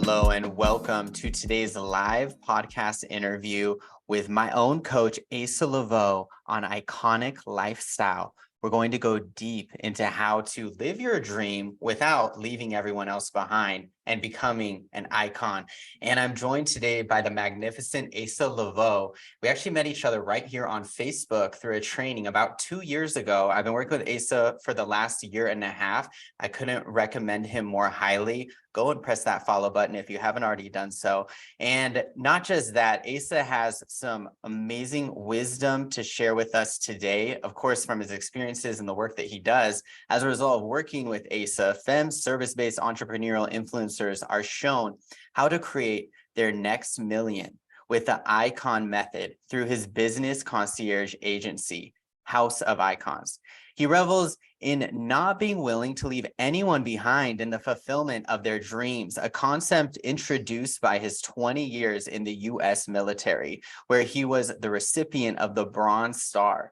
Hello, and welcome to today's live podcast interview with my own coach, Asa Leveaux, on iconic lifestyle. We're going to go deep into how to live your dream without leaving everyone else behind and becoming an icon. And I'm joined today by the magnificent Asa Leveaux. We actually met each other right here on Facebook through a training about 2 years ago. I've been working with Asa for the last year and a half. I couldn't recommend him more highly. Go and press that follow button if you haven't already done so. And not just that, Asa has some amazing wisdom to share with us today, of course, from his experiences and the work that he does. As a result of working with Asa, femme service-based entrepreneurial influencers are shown how to create their next million with the Icon method through his business concierge agency, House of Icons. He revels in not being willing to leave anyone behind in the fulfillment of their dreams, a concept introduced by his 20 years in the U.S. military, where he was the recipient of the Bronze Star.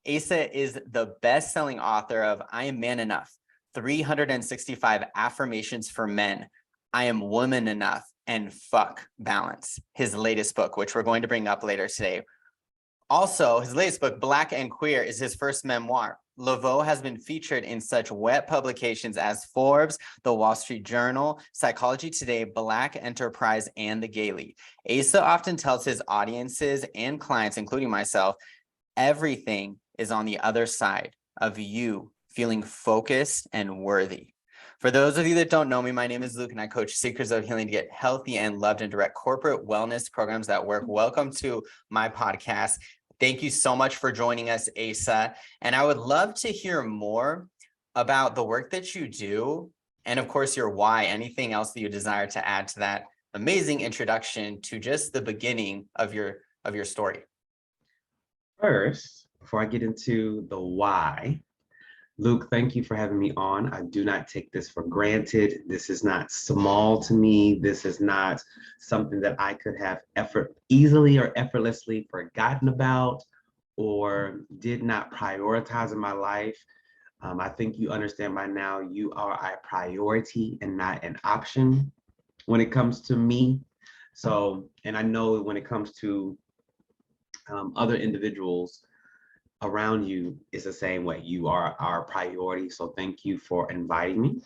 Asa is the best-selling author of I Am Man Enough, 365 Affirmations for Men, I Am Woman Enough, and Fuck Balance, his latest book, which we're going to bring up later today. Also, his latest book, Black and Queer, is his first memoir. Leveaux has been featured in such wet publications as Forbes, The Wall Street Journal, Psychology Today, Black Enterprise, and The Gaily. Asa often tells his audiences and clients, including myself, everything is on the other side of you feeling focused and worthy. For those of you that don't know me, my name is Luke, and I coach seekers of healing to get healthy and loved and direct corporate wellness programs that work. Welcome to my podcast. Thank you so much for joining us, Asa. And I would love to hear more about the work that you do and, of course, your why, anything else that you desire to add to that amazing introduction to just the beginning of your story. First, before I get into the why, Luke, thank you for having me on. I do not take this for granted. This is not small to me. This is not something that I could have easily or effortlessly forgotten about or did not prioritize in my life. I think you understand by now you are a priority and not an option when it comes to me. So, and I know when it comes to other individuals around you is the same way. You are our priority. So thank you for inviting me.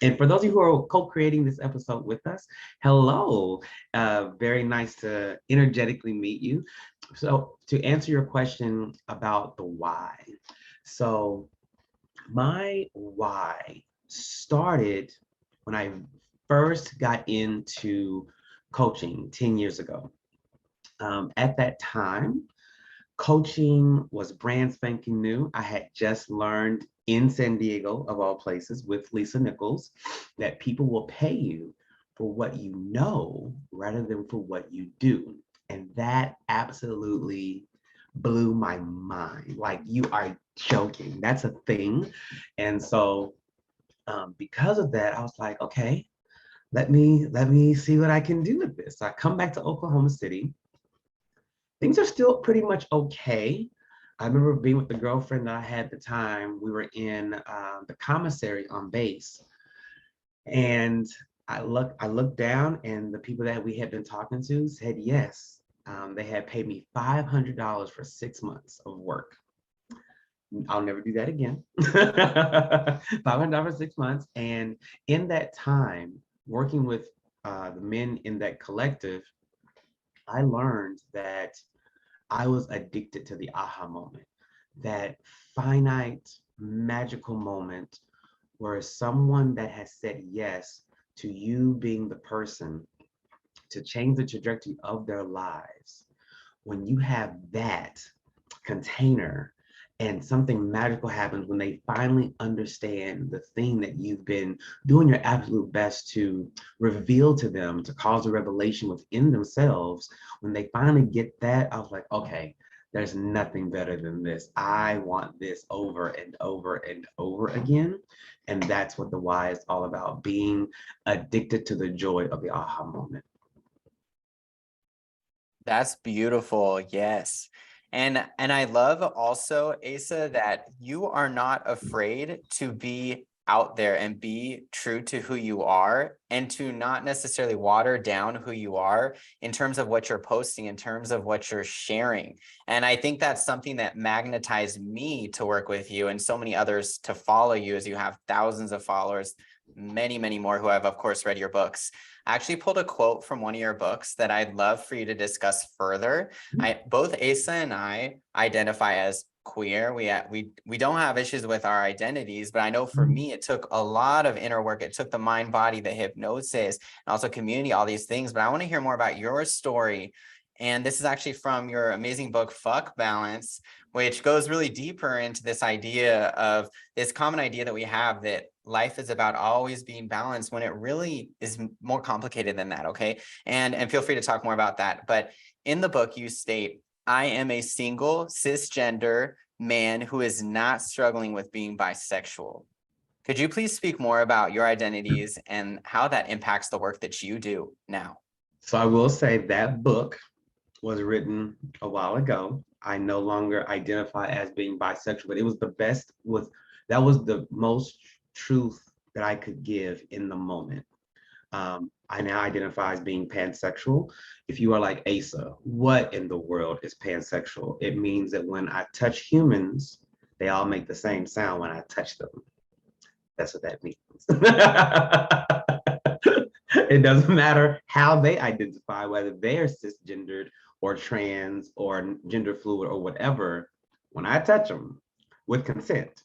And for those of you who are co-creating this episode with us, hello. Very nice to energetically meet you. So to answer your question about the why. So my why started when I first got into coaching 10 years ago. At that time, coaching was brand spanking new. I had just learned in San Diego, of all places, with Lisa Nichols, that people will pay you for what you know rather than for what you do. And that absolutely blew my mind. Like, you are joking. That's a thing. And so because of that, I was like, okay, let me see what I can do with this. So I come back to Oklahoma City. Things are still pretty much okay. I remember being with the girlfriend that I had at the time. We were in the commissary on base, and I looked down, and the people that we had been talking to said yes. They had paid me $500 for 6 months of work. I'll never do that again. $500 for 6 months, and in that time, working with the men in that collective, I learned that I was addicted to the aha moment, that finite, magical moment where someone that has said yes to you being the person to change the trajectory of their lives. When you have that container and something magical happens when they finally understand the thing that you've been doing your absolute best to reveal to them, to cause a revelation within themselves. When they finally get that, I was like, okay, there's nothing better than this. I want this over and over and over again. And that's what the why is all about, being addicted to the joy of the aha moment. That's beautiful. Yes. And I love also, Asa, that you are not afraid to be out there and be true to who you are, and to not necessarily water down who you are in terms of what you're posting, in terms of what you're sharing. And I think that's something that magnetized me to work with you and so many others to follow you, as you have thousands of followers, many, many more who have, of course, read your books. I actually pulled a quote from one of your books that I'd love for you to discuss further. Both Asa and I identify as queer. We don't have issues with our identities, but I know for me, it took a lot of inner work. It took the mind, body, the hypnosis, and also community, all these things. But I want to hear more about your story. And this is actually from your amazing book, Fuck Balance, which goes really deeper into this idea of this common idea that we have that life is about always being balanced, when it really is more complicated than that. Okay. And feel free to talk more about that. But in the book, you state, I am a single cisgender man who is not struggling with being bisexual. Could you please speak more about your identities and how that impacts the work that you do now? So I will say that book was written a while ago. I no longer identify as being bisexual, but it was the best with that was the most truth that I could give in the moment. I now identify as being pansexual. If you are like Asa, what in the world is pansexual? It means that when I touch humans, they all make the same sound when I touch them. That's what that means. It doesn't matter how they identify, whether they're cisgendered or trans or gender fluid or whatever. When I touch them with consent,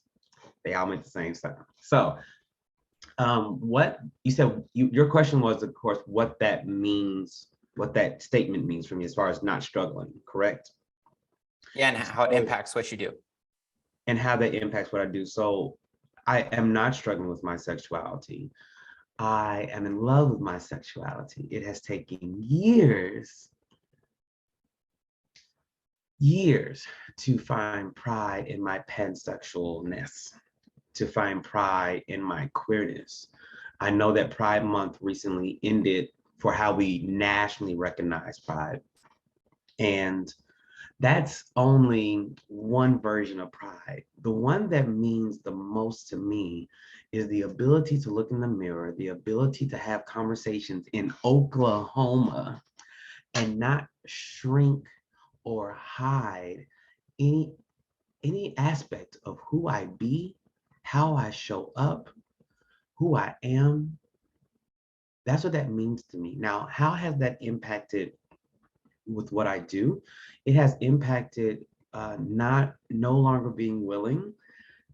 they all make the same sound. So what you said, your question was, of course, what that means, what that statement means for me as far as not struggling, correct? Yeah, and how it impacts what you do. And how that impacts what I do. So I am not struggling with my sexuality. I am in love with my sexuality. It has taken years to find pride in my pansexualness, to find pride in my queerness. I know that Pride Month recently ended for how we nationally recognize pride. And that's only one version of pride. The one that means the most to me is the ability to look in the mirror, the ability to have conversations in Oklahoma and not shrink or hide any aspect of who I be, how I show up, who I am. That's what that means to me. Now, how has that impacted with what I do? It has impacted no longer being willing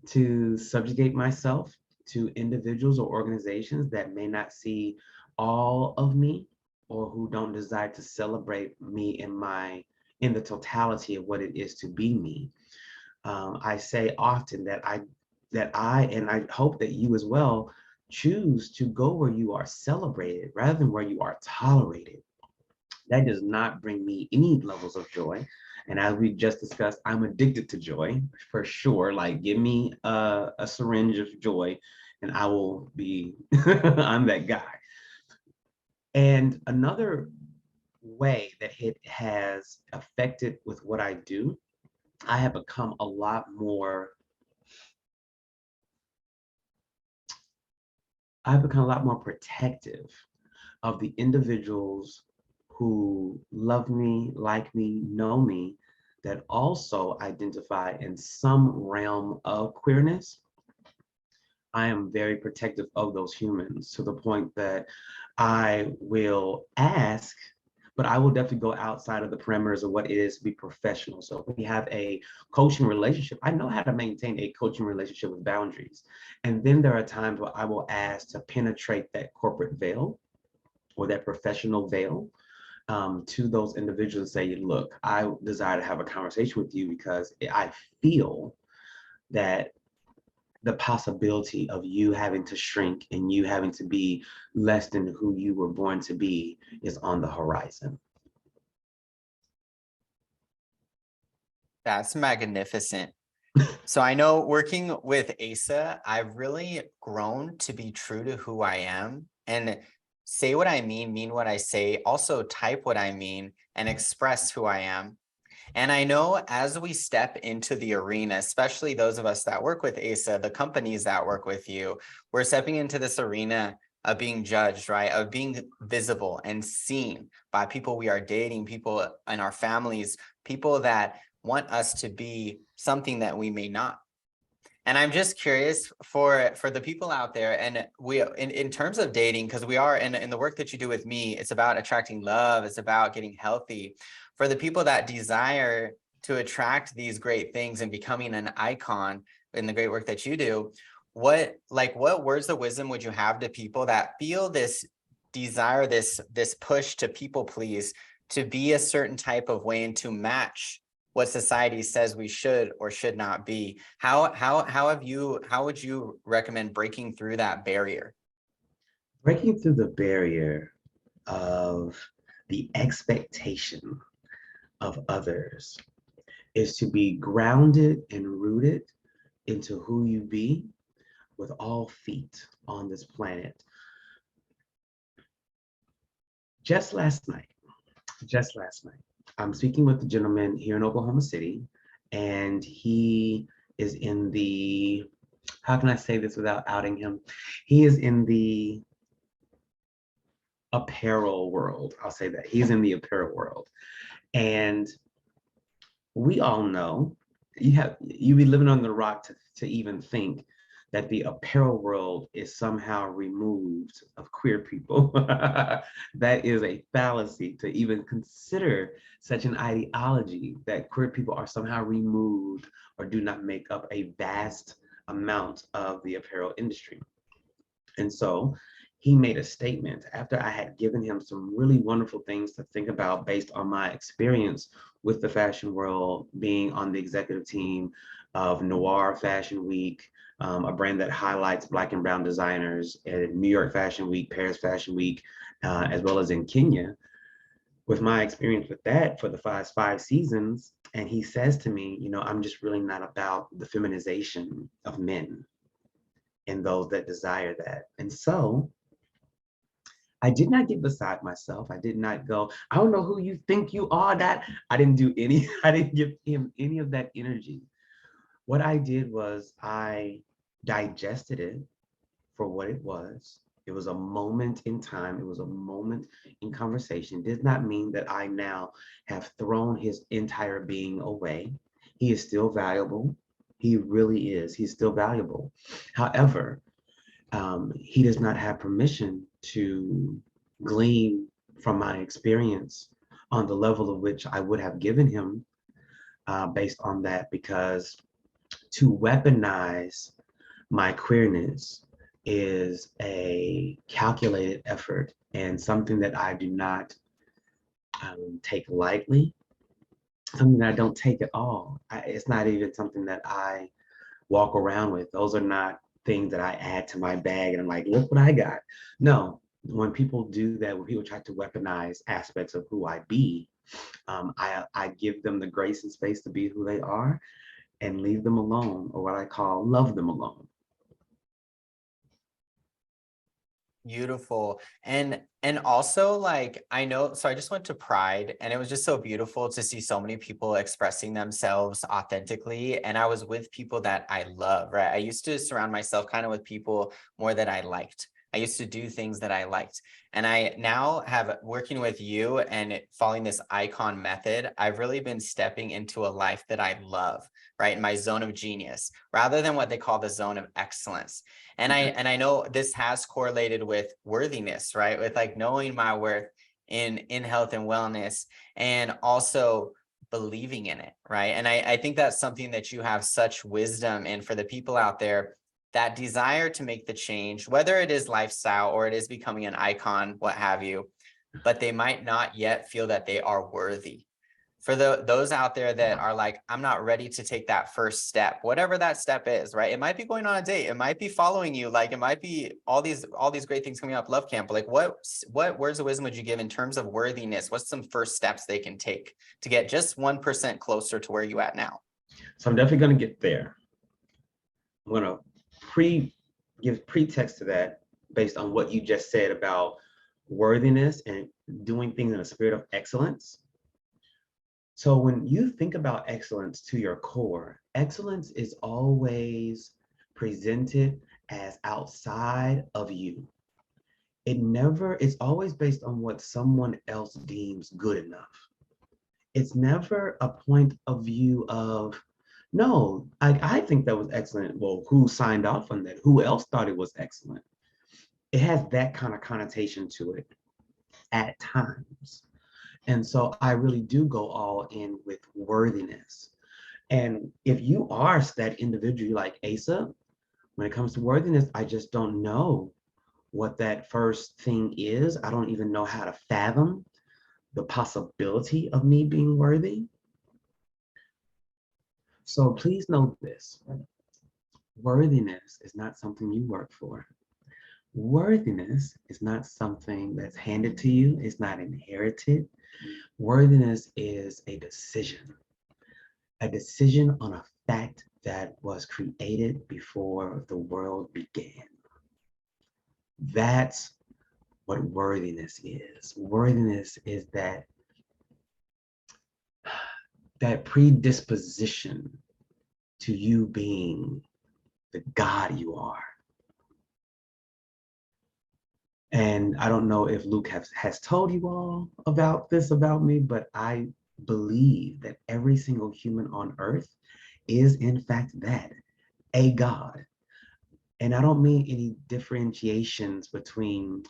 to subjugate myself to individuals or organizations that may not see all of me, or who don't desire to celebrate me in the totality of what it is to be me. I say often that I and I hope that you as well choose to go where you are celebrated rather than where you are tolerated. That does not bring me any levels of joy. And as we just discussed, I'm addicted to joy for sure. Like, give me a syringe of joy and I will be, I'm that guy. And another way that it has affected with what I do, I have become a lot more, I've become a lot more protective of the individuals who love me, like me, know me, that also identify in some realm of queerness. I am very protective of those humans, to the point that I will ask, but I will definitely go outside of the parameters of what it is to be professional. So if we have a coaching relationship, I know how to maintain a coaching relationship with boundaries. And then there are times where I will ask to penetrate that corporate veil or that professional veil, to those individuals, and say, look, I desire to have a conversation with you because I feel that the possibility of you having to shrink and you having to be less than who you were born to be is on the horizon. That's magnificent. So I know working with Asa, I've really grown to be true to who I am and say what I mean what I say, also type what I mean, and express who I am. And I know as we step into the arena, especially those of us that work with Asa, the companies that work with you, we're stepping into this arena of being judged, right? Of being visible and seen by people we are dating, people in our families, people that want us to be something that we may not. And I'm just curious for the people out there, and we in terms of dating, because we are in the work that you do with me, it's about attracting love, it's about getting healthy. For the people that desire to attract these great things and becoming an icon in the great work that you do, what words of wisdom would you have to people that feel this desire, this push to people please, to be a certain type of way and to match what society says we should or should not be? How would you recommend breaking through that barrier? Breaking through the barrier of the expectation of others is to be grounded and rooted into who you be with all feet on this planet. Just last night, I'm speaking with a gentleman here in Oklahoma City, and he is in the, how can I say this without outing him? He is in the apparel world. I'll say that. He's in the apparel world. And we all know you be living on the rock to even think that the apparel world is somehow removed of queer people. That is a fallacy to even consider such an ideology, that queer people are somehow removed or do not make up a vast amount of the apparel industry. And so he made a statement after I had given him some really wonderful things to think about based on my experience with the fashion world, being on the executive team of Noir Fashion Week, a brand that highlights Black and brown designers, at New York Fashion Week, Paris Fashion Week, as well as in Kenya. With my experience with that for the five seasons, and he says to me, I'm just really not about the feminization of men and those that desire that. And so I did not get beside myself. I did not go, I don't know who you think you are, that I didn't do any, I didn't give him any of that energy. What I did was I digested it for what it was. It was a moment in time. It was a moment in conversation. It did not mean that I now have thrown his entire being away. He is still valuable. He really is. He's still valuable. However, he does not have permission to glean from my experience on the level of which I would have given him based on that, because to weaponize my queerness is a calculated effort and something that I do not take lightly, something that I don't take at all. It's not even something that I walk around with. Those are not things that I add to my bag and I'm like, look what I got. No, when people do that, when people try to weaponize aspects of who I be, I give them the grace and space to be who they are and leave them alone, or what I call love them alone. Beautiful. And also, like, I know, so I just went to Pride and it was just so beautiful to see so many people expressing themselves authentically. And I was with people that I love, right? I used to surround myself kind of with people more that I liked. I used to do things that I liked. And I now have, working with you and following this icon method, I've really been stepping into a life that I love, right? In my zone of genius, rather than what they call the zone of excellence. And I know this has correlated with worthiness, right? With like knowing my worth in health and wellness, and also believing in it, right? And I think that's something that you have such wisdom in. For the people out there that desire to make the change, whether it is lifestyle or it is becoming an icon, what have you, but they might not yet feel that they are worthy. For those out there that are like, I'm not ready to take that first step, whatever that step is, right? It might be going on a date, it might be following you, like it might be all these great things coming up, love camp. Like what words of wisdom would you give in terms of worthiness? What's some first steps they can take to get just 1% closer to where you at now? So I'm definitely going to get there. I'm going to give pretext to that based on what you just said about worthiness and doing things in a spirit of excellence. So when you think about excellence to your core, excellence is always presented as outside of you. It's always based on what someone else deems good enough. It's never a point of view of, no, I think that was excellent. Well, who signed off on that? Who else thought it was excellent? It has that kind of connotation to it at times. And so I really do go all in with worthiness. And if you are that individual like Asa, when it comes to worthiness, I just don't know what that first thing is. I don't even know how to fathom the possibility of me being worthy. So please know this: worthiness is not something you work for. Worthiness is not something that's handed to you, it's not inherited. Worthiness is a decision on a fact that was created before the world began. That's what worthiness is. Worthiness is that predisposition to you being the God you are. And I don't know if Luke has told you all about this about me, but I believe that every single human on earth is in fact that, a God. And I don't mean any differentiations between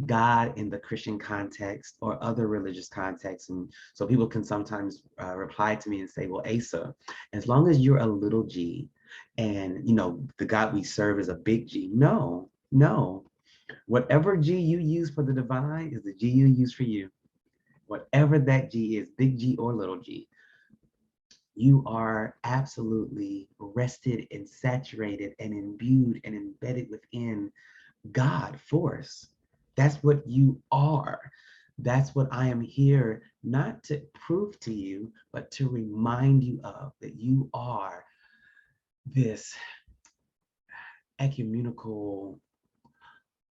God in the Christian context or other religious contexts. And so people can sometimes reply to me and say, well, Asa, as long as you're a little g and the God we serve is a big G. No, no. Whatever G you use for the divine is the G you use for you. Whatever that G is, big G or little g, you are absolutely rested and saturated and imbued and embedded within God force. That's what you are. That's what I am here not to prove to you, but to remind you of, that you are this ecumenical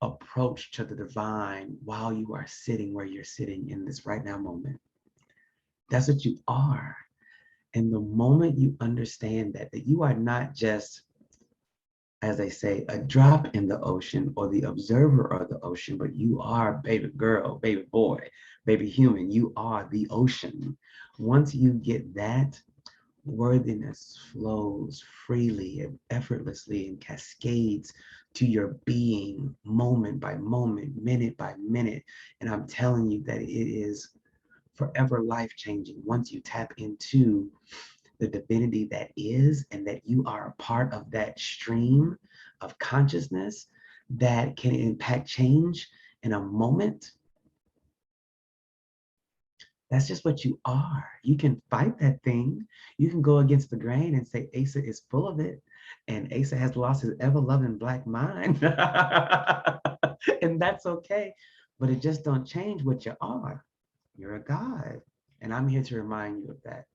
approach to the divine while you are sitting where you're sitting in this right now moment. That's what you are. And the moment you understand that you are not just, as they say, a drop in the ocean or the observer of the ocean, but you are baby girl, baby boy, baby human. You are the ocean. Once you get that, worthiness flows freely and effortlessly and cascades to your being moment by moment, minute by minute. And I'm telling you that it is forever life changing once you tap into the divinity that is, and that you are a part of that stream of consciousness that can impact change in a moment. That's just what you are. You can fight that thing. You can go against the grain and say Asa is full of it, and Asa has lost his ever-loving black mind. And that's okay. But it just don't change what you are. You're a God. And I'm here to remind you of that.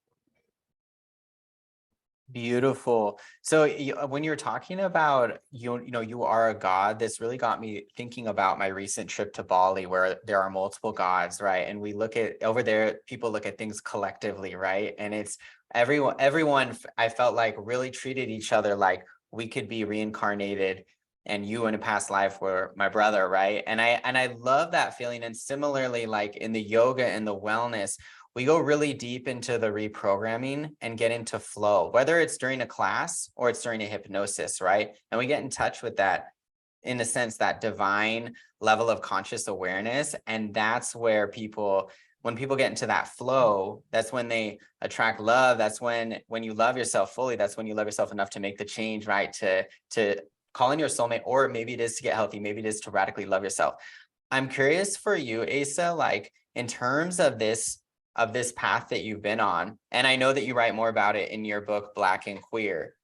Beautiful. So when you're talking about you are a god, this really got me thinking about my recent trip to Bali, where there are multiple gods, right? And we look at over there, people look at things collectively, right? And it's everyone I felt like really treated each other like we could be reincarnated, and you in a past life were my brother, right? And I love that feeling. And similarly, like in the yoga and the wellness, we go really deep into the reprogramming and get into flow, whether it's during a class or it's during a hypnosis, right? And we get in touch with that, in a sense, that divine level of conscious awareness. And that's where when people get into that flow, that's when they attract love. That's when you love yourself fully, that's when you love yourself enough to make the change, right? To call in your soulmate, or maybe it is to get healthy, maybe it is to radically love yourself. I'm curious for you, Asa, like in terms of this path that you've been on, and I know that you write more about it in your book, Black and Queer,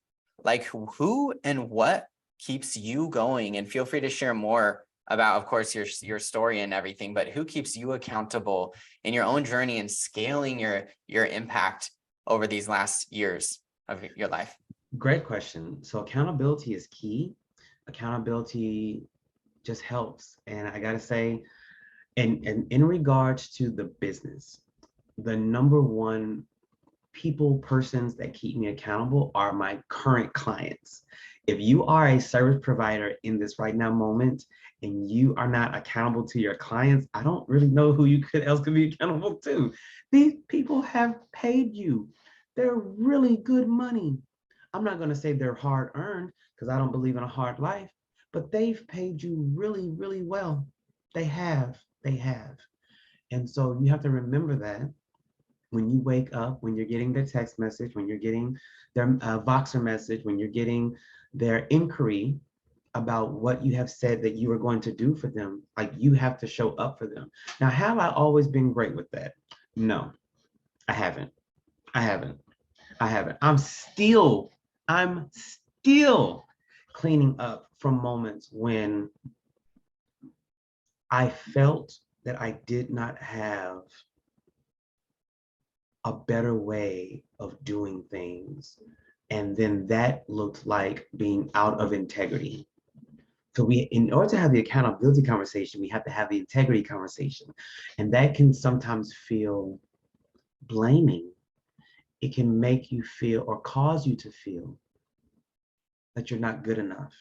like who and what keeps you going? And feel free to share more about, of course, your story and everything, but who keeps you accountable in your own journey and scaling your impact over these last years of your life? Great question. So accountability is key. Accountability just helps. And I gotta say, and in regards to the business, the number one persons that keep me accountable are my current clients. If you are a service provider in this right now moment and you are not accountable to your clients, I don't really know who else could be accountable to. These people have paid you. They're really good money. I'm not going to say they're hard earned because I don't believe in a hard life, but they've paid you really, really well. They have. They have. And so you have to remember that when you wake up, when you're getting their text message, when you're getting their Voxer message, when you're getting their inquiry about what you have said that you are going to do for them, like you have to show up for them. Now, have I always been great with that? No, I haven't. I haven't. I haven't. I'm still cleaning up from moments when I felt that I did not have a better way of doing things. And then that looked like being out of integrity. So in order to have the accountability conversation, we have to have the integrity conversation. And that can sometimes feel blaming. It can make you feel or cause you to feel that you're not good enough.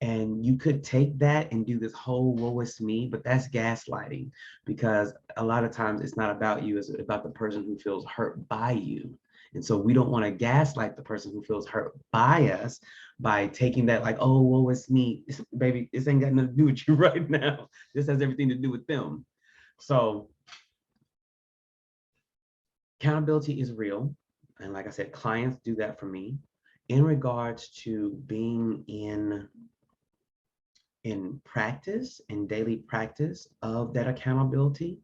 And you could take that and do this whole woe is me, but that's gaslighting, because a lot of times it's not about you, it's about the person who feels hurt by you. And so we don't want to gaslight the person who feels hurt by us by taking that like, oh, woe is me. Baby, this ain't got nothing to do with you right now. This has everything to do with them. So accountability is real. And like I said, clients do that for me. In regards to being in practice, in daily practice of that accountability,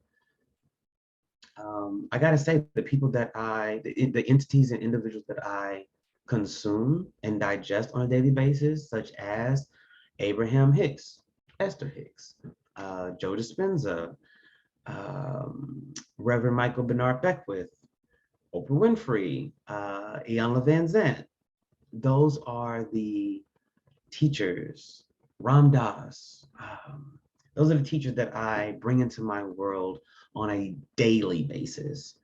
I gotta say the people that the entities and individuals that I consume and digest on a daily basis, such as Abraham Hicks, Esther Hicks, Joe Dispenza, Reverend Michael Bernard Beckwith, Oprah Winfrey, Ian Van Zant. Those are the teachers, Ram Dass. Those are the teachers that I bring into my world on a daily basis.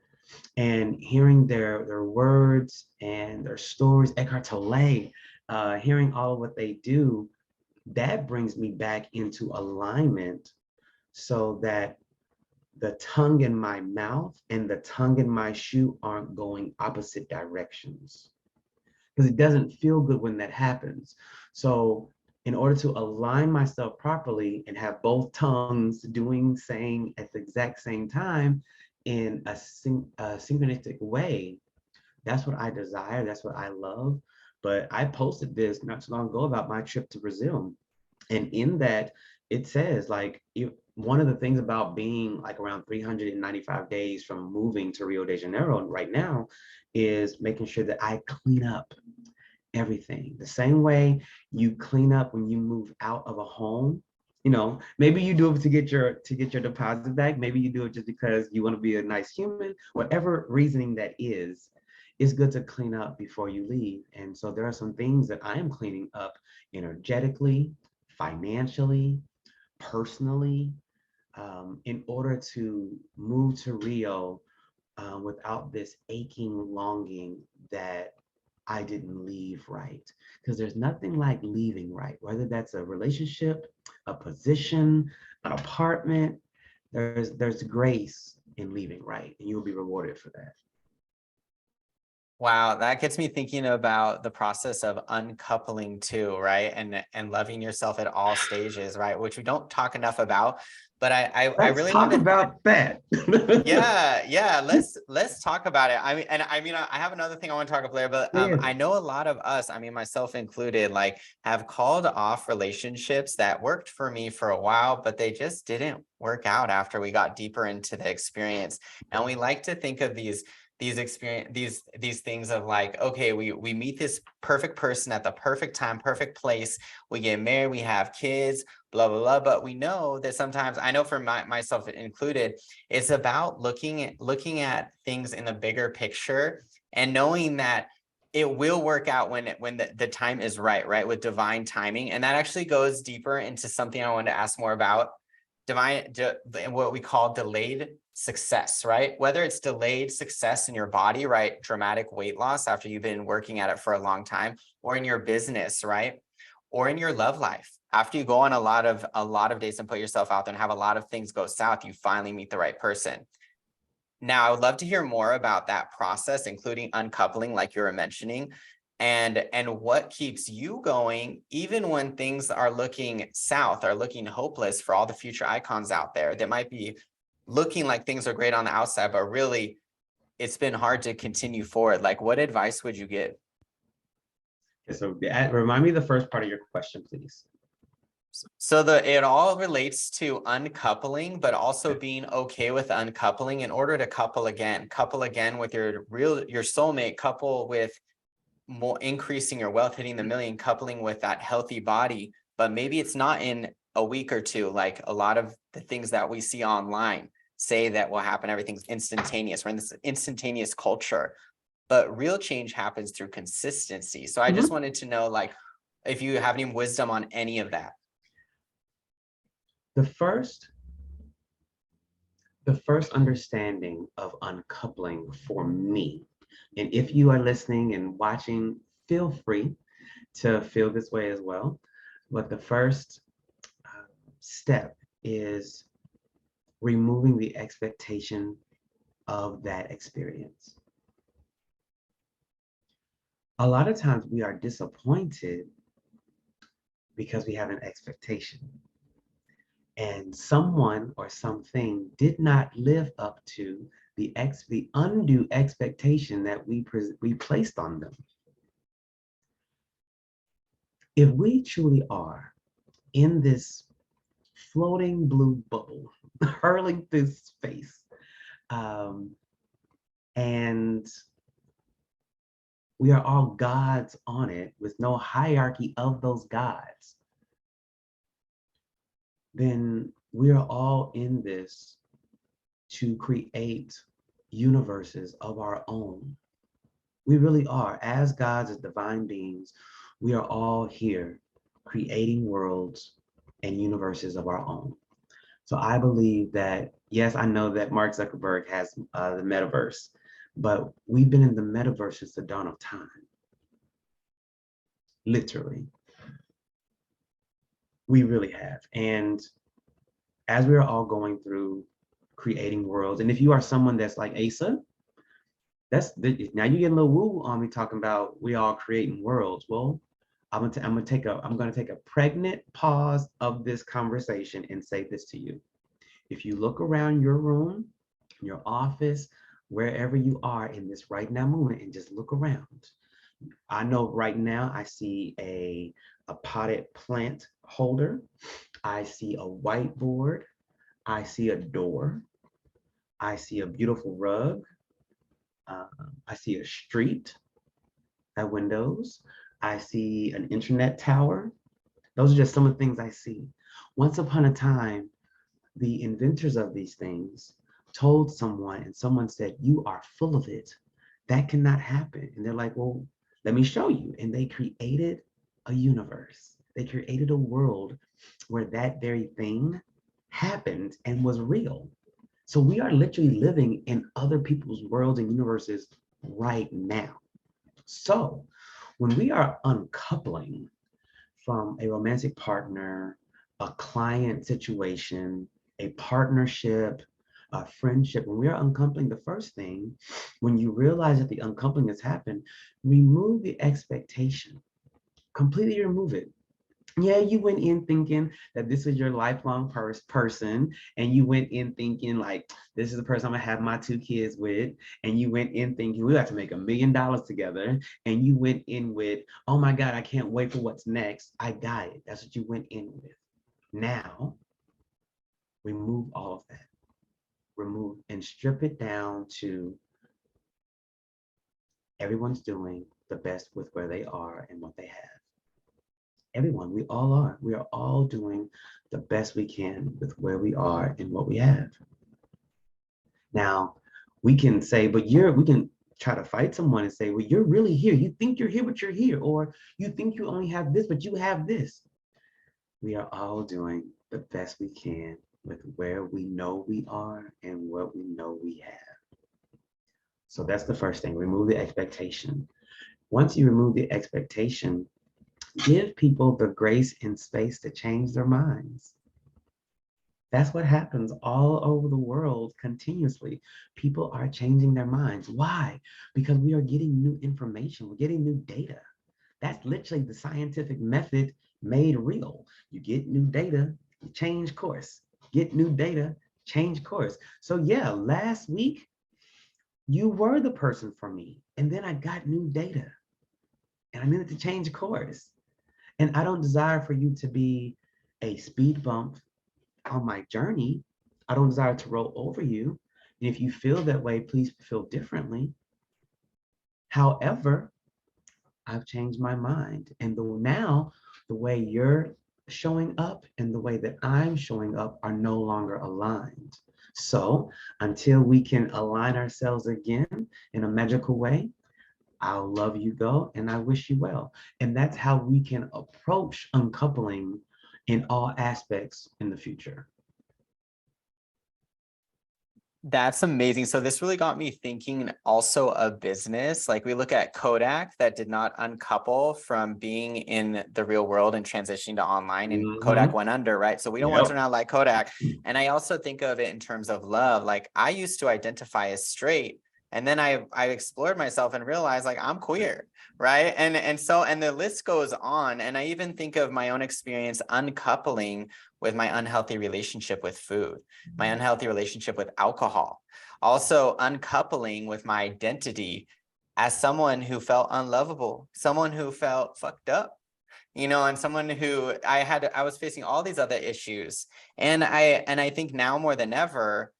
And hearing their words and their stories, Eckhart Tolle, hearing all of what they do, that brings me back into alignment so that the tongue in my mouth and the tongue in my shoe aren't going opposite directions, because it doesn't feel good when that happens. So in order to align myself properly and have both tongues saying at the exact same time in a synchronistic way, that's what I desire, that's what I love. But I posted this not too long ago about my trip to Brazil. And in that, it says like, one of the things about being like around 395 days from moving to Rio de Janeiro right now is making sure that I clean up everything. The same way you clean up when you move out of a home. Maybe you do it to get your deposit back. Maybe you do it just because you want to be a nice human. Whatever reasoning that is, it's good to clean up before you leave. And so there are some things that I am cleaning up energetically, financially, personally, in order to move to Rio without this aching longing that I didn't leave right. Because there's nothing like leaving right, whether that's a relationship, a position, an apartment. There's grace in leaving right, and you'll be rewarded for that. Wow, that gets me thinking about the process of uncoupling too, right? And loving yourself at all stages, right? Which we don't talk enough about, but I Let's really talk want to. about that. Yeah. Let's talk about it. I have another thing I want to talk about later, but Yeah. I know a lot of us, myself included, like have called off relationships that worked for me for a while, but they just didn't work out after we got deeper into the experience. And we like to think of these things of like, okay, we meet this perfect person at the perfect time, perfect place, we get married, we have kids, blah blah blah. But we know that sometimes, I know for myself included, it's about looking at things in the bigger picture and knowing that it will work out when the time is right, with divine timing. And that actually goes deeper into something I wanted to ask more about, what we call delayed success, right? Whether it's delayed success in your body, right? Dramatic weight loss after you've been working at it for a long time, or in your business, right? Or in your love life. After you go on a lot of dates and put yourself out there and have a lot of things go south, you finally meet the right person. Now, I would love to hear more about that process, including uncoupling, like you were mentioning, and what keeps you going, even when things are looking south, are looking hopeless for all the future icons out there that might be looking like things are great on the outside, but really it's been hard to continue forward. Like, what advice would you give? Okay, so remind me the first part of your question, please. So it all relates to uncoupling, but also being okay with uncoupling in order to couple again with your soulmate, couple with more increasing your wealth, hitting the million, coupling with that healthy body. But maybe it's not in a week or two, like a lot of the things that we see online say that will happen. Everything's instantaneous. We're in this instantaneous culture, but real change happens through consistency. So I just wanted to know, like, if you have any wisdom on any of that. The first understanding of uncoupling for me, and if you are listening and watching, feel free to feel this way as well. But the first step is removing the expectation of that experience. A lot of times we are disappointed because we have an expectation, and someone or something did not live up to the undue expectation that we placed on them. If we truly are in this floating blue bubble, hurling through space, and we are all gods on it with no hierarchy of those gods, then we are all in this to create universes of our own. We really are. As gods, as divine beings, we are all here creating worlds and universes of our own. So I believe that, yes, I know that Mark Zuckerberg has the metaverse, but we've been in the metaverse since the dawn of time, literally. We really have. And as we are all going through creating worlds, and if you are someone that's like Asa, now you get a little woo on me talking about we all creating worlds. Well, I'm gonna take a pregnant pause of this conversation and say this to you. If you look around your room, your office, wherever you are in this right now moment, and just look around. I know right now I see a potted plant holder. I see a whiteboard. I see a door. I see a beautiful rug. I see a street at windows. I see an internet tower. Those are just some of the things I see. Once upon a time, the inventors of these things told someone, and someone said, "You are full of it. That cannot happen." And they're like, "Well, let me show you." And they created a universe. They created a world where that very thing happened and was real. So we are literally living in other people's worlds and universes right now. So when we are uncoupling from a romantic partner, a client situation, a partnership, a friendship, when we are uncoupling, the first thing, when you realize that the uncoupling has happened, remove the expectation. Completely remove it. Yeah, you went in thinking that this was your lifelong person, and you went in thinking like, this is the person I'm gonna have my 2 kids with, and you went in thinking we have to make $1 million together, and you went in with, oh my God, I can't wait for what's next. I got it. That's what you went in with. Now, remove all of that. Remove and strip it down to everyone's doing the best with where they are and what they have. Everyone, we all are. We are all doing the best we can with where we are and what we have. Now, we can say, but we can try to fight someone and say, well, you're really here. You think you're here, but you're here. Or you think you only have this, but you have this. We are all doing the best we can with where we know we are and what we know we have. So that's the first thing, remove the expectation. Once you remove the expectation, give people the grace and space to change their minds. That's what happens all over the world continuously. People are changing their minds. Why? Because we are getting new information, we're getting new data. That's literally the scientific method made real. You get new data, you change course. Get new data, change course. So yeah, last week you were the person for me. And then I got new data and I needed to change course. And I don't desire for you to be a speed bump on my journey. I don't desire to roll over you. And if you feel that way, please feel differently. However, I've changed my mind. And now the way you're showing up and the way that I'm showing up are no longer aligned. So until we can align ourselves again in a magical way, I'll love you go and I wish you well. And that's how we can approach uncoupling in all aspects in the future. That's amazing. So this really got me thinking also of business. Like we look at Kodak that did not uncouple from being in the real world and transitioning to online, and Kodak went under, right? So we don't want to turn out like Kodak. And I also think of it in terms of love. Like I used to identify as straight, and then I explored myself and realized like I'm queer, right? And the list goes on. And I even think of my own experience uncoupling with my unhealthy relationship with food, my unhealthy relationship with alcohol, also uncoupling with my identity as someone who felt unlovable, someone who felt fucked up, and someone who I was facing all these other issues. And I think now more than ever,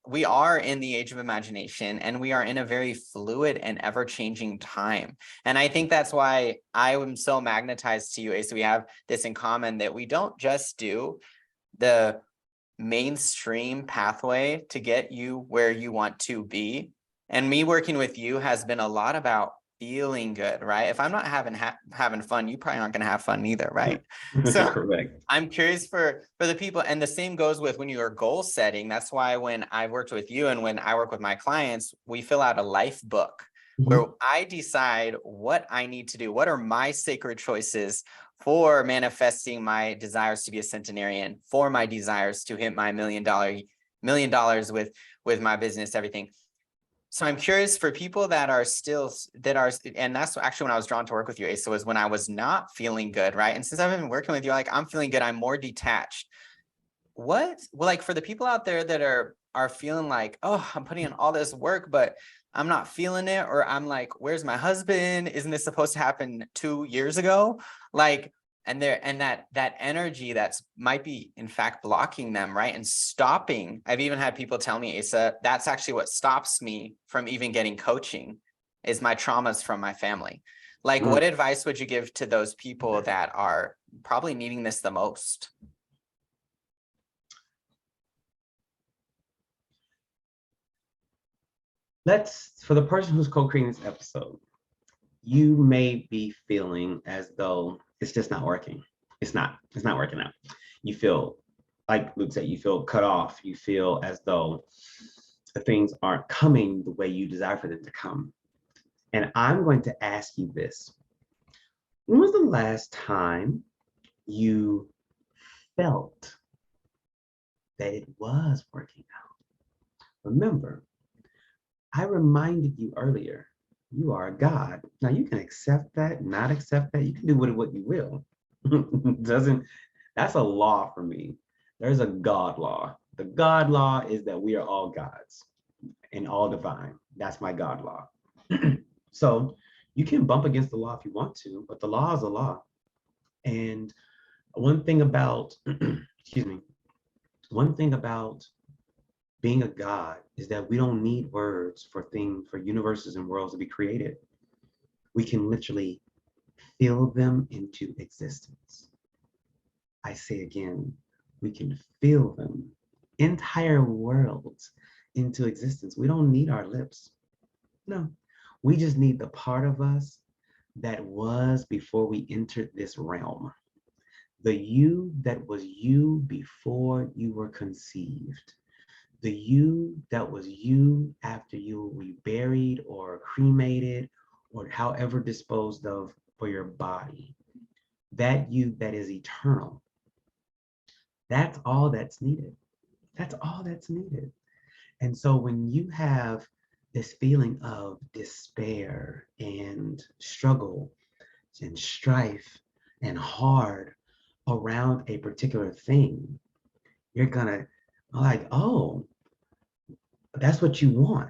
we are in the age of imagination, and we are in a very fluid and ever-changing time. And I think that's why I am so magnetized to you, Asa. We have this in common, that we don't just do the mainstream pathway to get you where you want to be. And me working with you has been a lot about feeling good, right? If I'm not having fun, you probably aren't going to have fun either, right? So correct. I'm curious for the people, and the same goes with when you are goal setting. That's why when I worked with you and when I work with my clients, we fill out a life book where I decide what I need to do. What are my sacred choices for manifesting my desires to be a centenarian, for my desires to hit my $1 million with my business, everything. So I'm curious for people that are, and that's actually when I was drawn to work with you, Asa, was when I was not feeling good, right? And since I've been working with you, like I'm feeling good, I'm more detached. Like for the people out there that are feeling like, oh, I'm putting in all this work, but I'm not feeling it, or I'm like, where's my husband? Isn't this supposed to happen 2 years ago? Like, and that energy that's might be in fact blocking them, right? And stopping. I've even had people tell me, Asa, that's actually what stops me from even getting coaching, is my traumas from my family. Like, what advice would you give to those people that are probably needing this the most? For the person who's co-creating this episode, you may be feeling as though it's just not working. It's not working out. You feel, like Luke said, you feel cut off. You feel as though the things aren't coming the way you desire for them to come. And I'm going to ask you this. When was the last time you felt that it was working out? Remember, I reminded you earlier, you are a God. Now you can accept that, not accept that. You can do with it what you will. That's a law for me. There's a God law. The God law is that we are all gods and all divine. That's my God law. So you can bump against the law if you want to, but the law is a law. And one thing about, excuse me, one thing about being a God is that we don't need words for universes and worlds to be created. We can literally feel them into existence. I say again, we can feel them, entire worlds, into existence. We don't need our lips. No, we just need the part of us that was before we entered this realm. The you that was you before you were conceived. The you that was you after you were reburied or cremated or however disposed of for your body. That you that is eternal. That's all that's needed. That's all that's needed. And so when you have this feeling of despair and struggle and strife and hard around a particular thing, you're gonna like, oh, that's what you want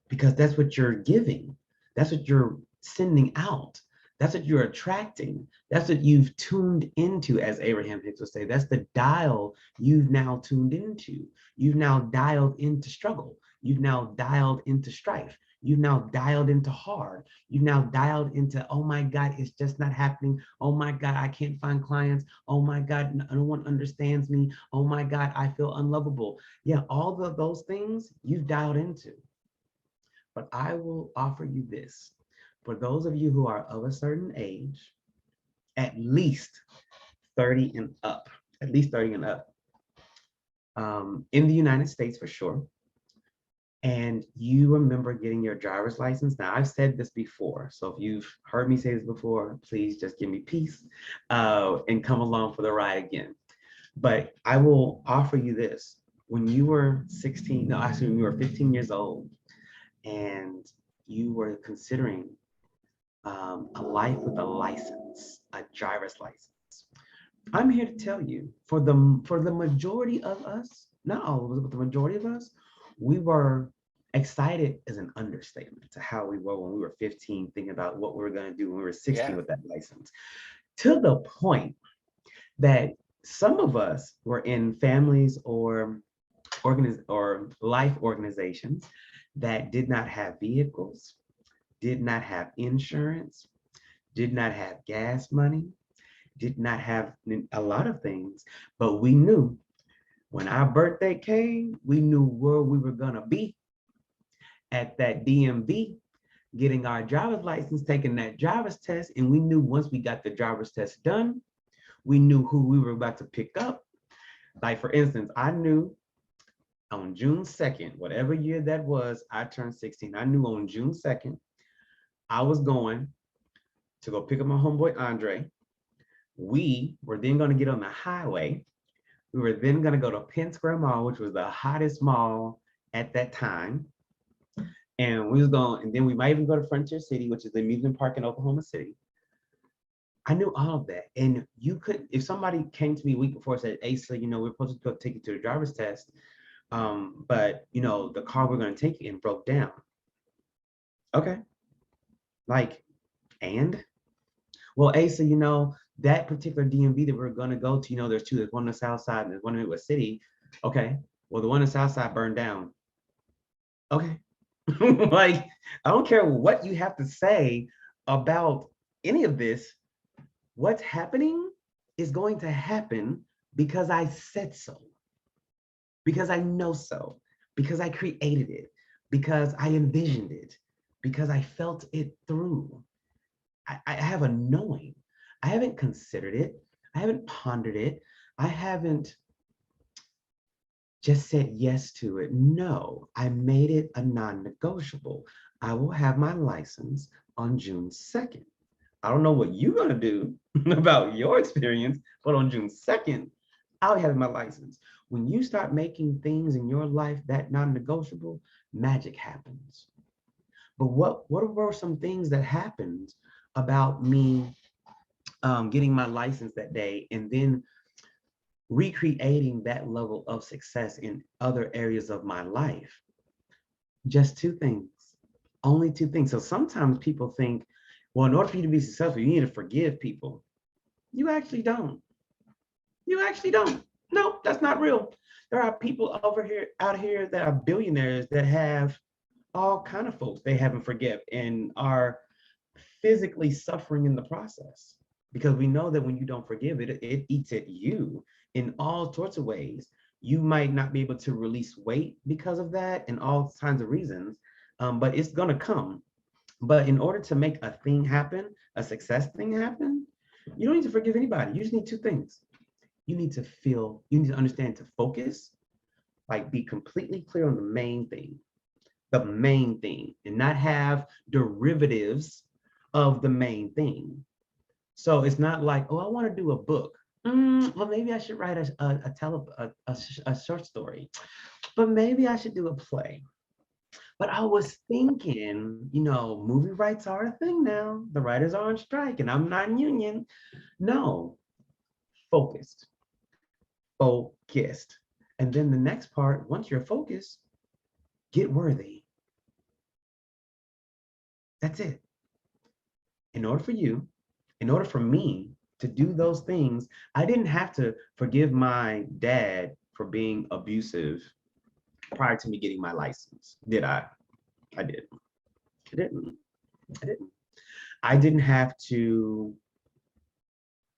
because that's what you're giving. That's what you're sending out. That's what you're attracting. That's what you've tuned into, as Abraham Hicks would say. That's the dial you've now tuned into. You've now dialed into struggle. You've now dialed into strife. You've now dialed into hard. You've now dialed into, oh my God, it's just not happening. Oh my God, I can't find clients. Oh my God, no one understands me. Oh my God, I feel unlovable. Yeah, all of those things you've dialed into. But I will offer you this. For those of you who are of a certain age, at least 30 and up, at least 30 and up, in the United States for sure, and you remember getting your driver's license. Now, I've said this before, so if you've heard me say this before, please just give me peace and come along for the ride again. But I will offer you this. When you were 16, no, actually, when you were 15 years old, and you were considering a life with a license, a driver's license. I'm here to tell you, for the majority of us, not all of us, but the majority of us, we were excited is an understatement to how we were when we were 15, thinking about what we were going to do when we were 16 Yeah. with that license. To the point that some of us were in families or life organizations that did not have vehicles, did not have insurance, did not have gas money, did not have a lot of things, but we knew when our birthday came, we knew where we were gonna be at that DMV, getting our driver's license, taking that driver's test, and we knew once we got the driver's test done, we knew who we were about to pick up. Like for instance, I knew on June 2nd, whatever year that was, I turned 16. I knew on June 2nd, I was going to go pick up my homeboy Andre. We were then going to get on the highway. We were then going to go to Penn Square Mall, which was the hottest mall at that time. And we was going, and then we might even go to Frontier City, which is the amusement park in Oklahoma City. I knew all of that. And you could, if somebody came to me a week before and said, Asa, we're supposed to go take you to the driver's test, but the car we're going to take you in broke down. Okay. Like, and well, Asa, that particular DMV that we're going to go to, there's two. There's one on the south side and there's one in Midwest City. Okay. Well, the one on the south side burned down. Okay. Like, I don't care what you have to say about any of this. What's happening is going to happen because I said so, because I know so, because I created it, because I envisioned it, because I felt it through. I have a knowing. I haven't considered it. I haven't pondered it. I haven't just said yes to it. No, I made it a non-negotiable. I will have my license on June 2nd. I don't know what you're going to do about your experience, but on June 2nd, I'll have my license. When you start making things in your life that non-negotiable, magic happens. But what were some things that happened about me getting my license that day and then recreating that level of success in other areas of my life? Just two things, only two things. So sometimes people think, well, in order for you to be successful, you need to forgive people. You actually don't. You actually don't. No, that's not real. There are people out here that are billionaires that have all kind of folks they haven't forgive and are physically suffering in the process, because we know that when you don't forgive it eats at you in all sorts of ways. You might not be able to release weight because of that and all kinds of reasons, but it's going to come. But in order to make a thing happen, a success thing happen, you don't need to forgive anybody. You just need two things. you need to understand to focus, like be completely clear on the main thing, and not have derivatives of the main thing. So it's not like, oh, I want to do a book. Well, maybe I should write a short story, but maybe I should do a play. But I was thinking, movie rights are a thing now. The writers are on strike and I'm not in union. No, focused, focused. And then the next part, once you're focused, get worthy. That's it. In order for you, in order for me to do those things, I didn't have to forgive my dad for being abusive prior to me getting my license. Did I? I did. I didn't. I didn't. I didn't have to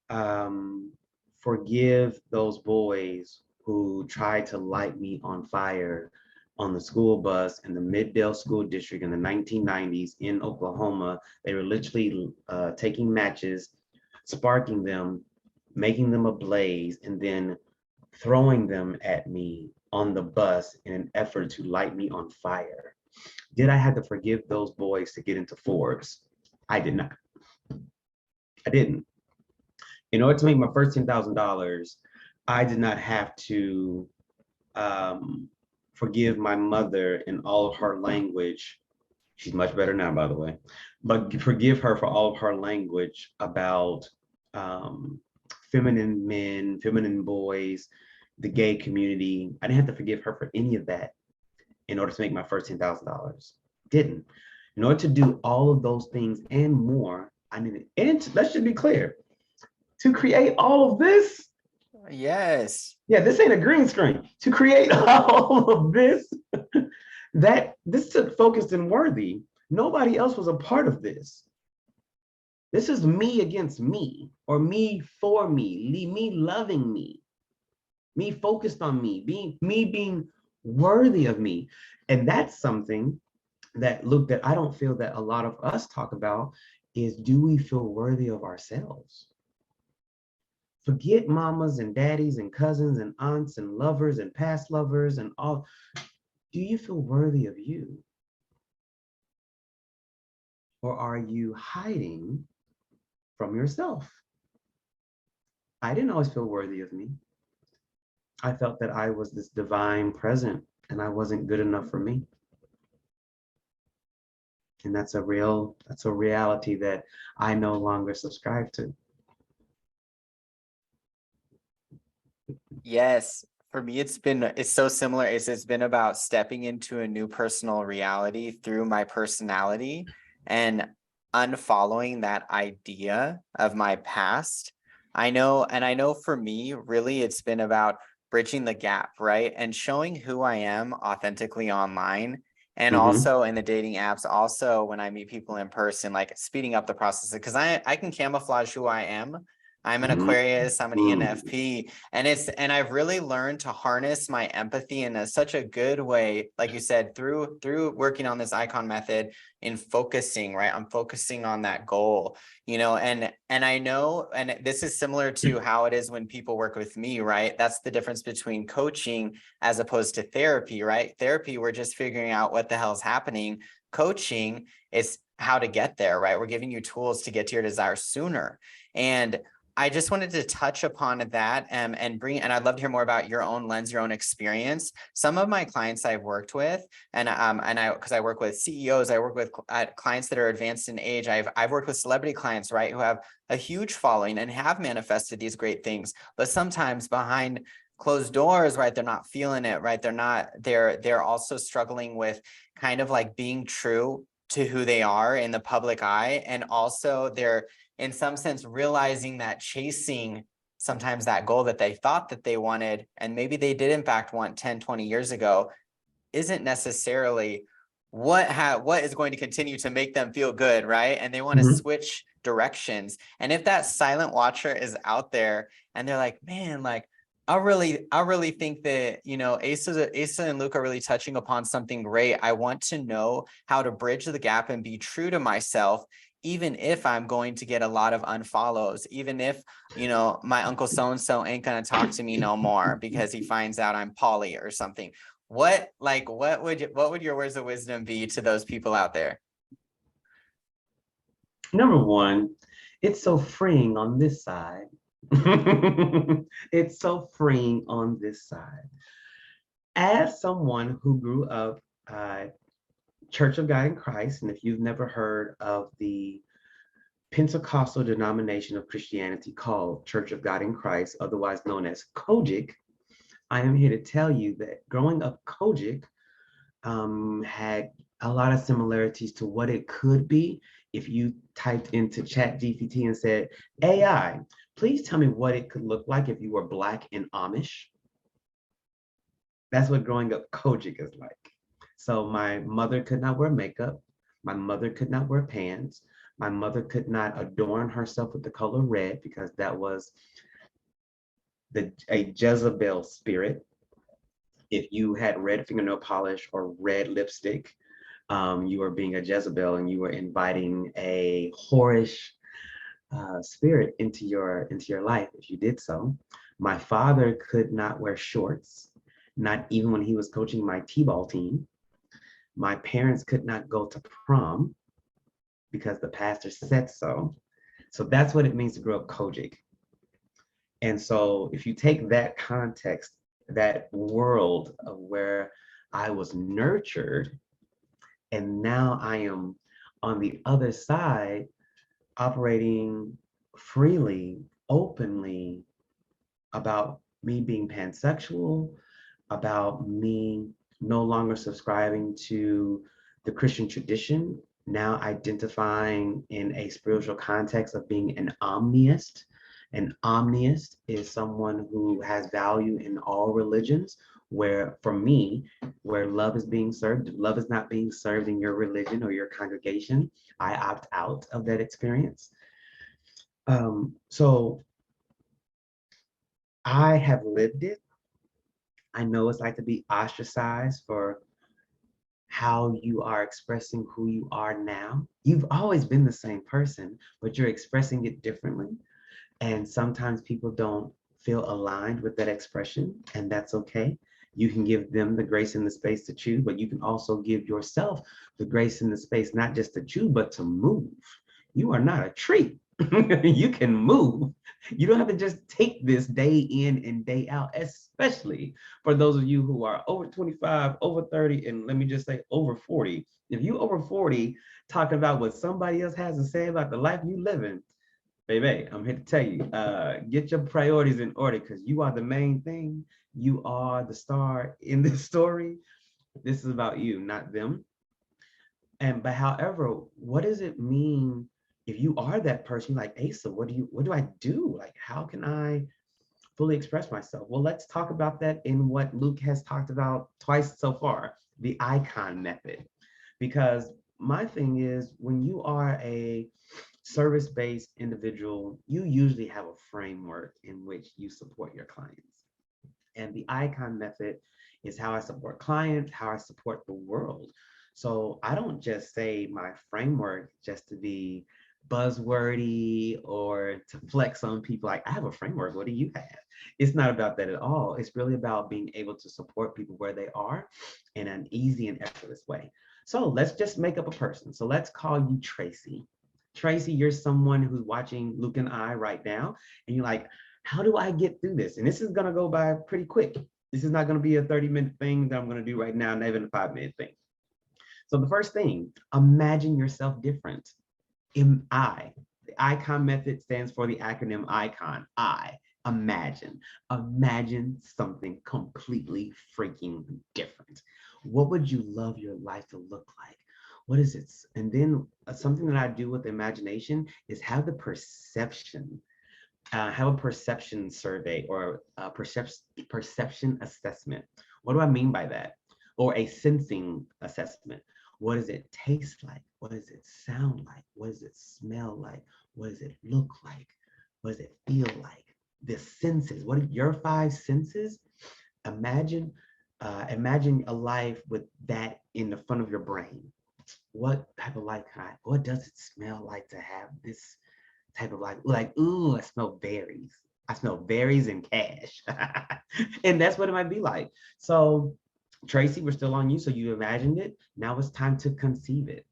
um, forgive those boys who tried to light me on fire on the school bus in the Middale School District in the 1990s in Oklahoma. They were literally taking matches, sparking them, making them ablaze, and then throwing them at me on the bus in an effort to light me on fire. Did I have to forgive those boys to get into Forbes? I did not. I didn't. In order to make my first $10,000, I did not have to um, forgive my mother in all of her language. She's much better now, by the way, but forgive her for all of her language about um, feminine men, feminine boys, the gay community. I didn't have to forgive her for any of that in order to make my first $10,000. Didn't. In order to do all of those things and more, I needed, and that should be clear, to create all of this. Yes. Yeah, this ain't a green screen. To create all of this, this took focused and worthy. Nobody else was a part of this. This is me against me, or me for me loving me focused on me being worthy of me. And that's something that, Luke, that I don't feel that a lot of us talk about is, do we feel worthy of ourselves? Forget mamas and daddies and cousins and aunts and lovers and past lovers and all. Do you feel worthy of you? Or are you hiding from yourself? I didn't always feel worthy of me. I felt that I was this divine present and I wasn't good enough for me. And that's a reality that I no longer subscribe to. Yes. For me, it's so similar. It's been about stepping into a new personal reality through my personality and unfollowing that idea of my past. I know for me, really, it's been about bridging the gap, right? And showing who I am authentically online. And Mm-hmm. also in the dating apps, also when I meet people in person, like speeding up the process, because I can camouflage who I am. I'm an Aquarius, I'm an Mm-hmm. ENFP, and I've really learned to harness my empathy in such a good way, like you said, through working on this icon method in focusing, right? I'm focusing on that goal, and I know, and this is similar to how it is when people work with me, right? That's the difference between coaching as opposed to therapy, right? Therapy, we're just figuring out what the hell's happening. Coaching is how to get there, right? We're giving you tools to get to your desire sooner. And I just wanted to touch upon that and I'd love to hear more about your own lens, your own experience. Some of my clients I've worked with, because I work with CEOs, I work with clients that are advanced in age. I've worked with celebrity clients, right, who have a huge following and have manifested these great things, but sometimes behind closed doors, right, they're not feeling it, right? They're also struggling with kind of like being true to who they are in the public eye, and also they're in some sense realizing that chasing sometimes that goal that they thought that they wanted, and maybe they did in fact want 10, 20 years ago, isn't necessarily what is going to continue to make them feel good, right? And they want to Mm-hmm. switch directions. And if that silent watcher is out there and they're like, man, like I really think that, Asa and Luke are really touching upon something great. I want to know how to bridge the gap and be true to myself even if I'm going to get a lot of unfollows, even if, my uncle so-and-so ain't gonna talk to me no more because he finds out I'm poly or something. What would your words of wisdom be to those people out there? Number one, it's so freeing on this side. It's so freeing on this side. As someone who grew up Church of God in Christ, and if you've never heard of the Pentecostal denomination of Christianity called Church of God in Christ, otherwise known as Kojic, I am here to tell you that growing up Kojic had a lot of similarities to what it could be if you typed into Chat GPT and said, AI, please tell me what it could look like if you were Black and Amish. That's what growing up Kojic is like. So my mother could not wear makeup. My mother could not wear pants. My mother could not adorn herself with the color red because that was a Jezebel spirit. If you had red fingernail polish or red lipstick, you were being a Jezebel and you were inviting a whorish spirit into your life if you did so. My father could not wear shorts, not even when he was coaching my t-ball team. My parents could not go to prom because the pastor said so. So that's what it means to grow up Kojic. And so if you take that context, that world of where I was nurtured, and now I am on the other side, operating freely, openly about me being pansexual, about me no longer subscribing to the Christian tradition, now identifying in a spiritual context of being an omniist. An omniist is someone who has value in all religions, where for me, where love is being served, if love is not being served in your religion or your congregation, I opt out of that experience. So I have lived it. I know it's like to be ostracized for how you are expressing who you are now. You've always been the same person, but you're expressing it differently. And sometimes people don't feel aligned with that expression, and that's okay. You can give them the grace and the space to choose, but you can also give yourself the grace and the space, not just to choose, but to move. You are not a tree. You can move. You don't have to just take this day in and day out, especially for those of you who are over 25, over 30, and let me just say over 40. If you over 40 talking about what somebody else has to say about the life you live in, baby, I'm here to tell you, get your priorities in order because you are the main thing. You are the star in this story. This is about you, not them. But however, what does it mean if you are that person? Like, Asa, what do I do? Like, how can I fully express myself? Well, let's talk about that in what Luke has talked about twice so far, the icon method. Because my thing is, when you are a service-based individual, you usually have a framework in which you support your clients. And the icon method is how I support clients, how I support the world. So I don't just say my framework just to be buzzwordy or to flex on people like, I have a framework, what do you have? It's not about that at all. It's really about being able to support people where they are in an easy and effortless way. So let's just make up a person. So let's call you Tracy. Tracy, you're someone who's watching Luke and I right now, and you're like, how do I get through this? And this is gonna go by pretty quick. This is not gonna be a 30-minute thing that I'm gonna do right now, not even a 5-minute thing. So the first thing, imagine yourself different. I. The icon method stands for the acronym ICON. I. Imagine. Imagine something completely freaking different. What would you love your life to look like? What is it? And then something that I do with imagination is have the perception, have a perception survey or a perception assessment. What do I mean by that? Or a sensing assessment. What does it taste like? What does it sound like? What does it smell like? What does it look like? What does it feel like? The senses. What are your 5 senses? Imagine, imagine a life with that in the front of your brain. what type of life can I, what does it smell like to have this type of life? Like, ooh, I smell berries. I smell berries and cash. And that's what it might be like. So, Tracy, we're still on you. So you imagined it. Now it's time to conceive it.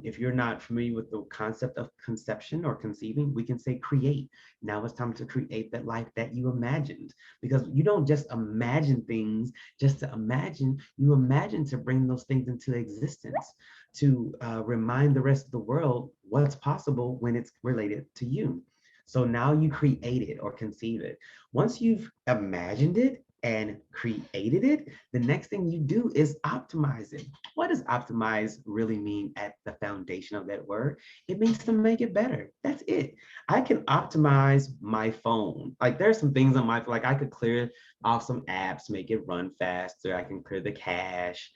If you're not familiar with the concept of conception or conceiving, we can say create. Now it's time to create that life that you imagined, because you don't just imagine things just to imagine, you imagine to bring those things into existence, to remind the rest of the world what's possible when it's related to you. So now you create it or conceive it. Once you've imagined it and created it, the next thing you do is optimize it. What does optimize really mean at the foundation of that word? It means to make it better. That's it. I can optimize my phone. Like there's some things on my phone, like I could clear off some apps, make it run faster. I can clear the cache,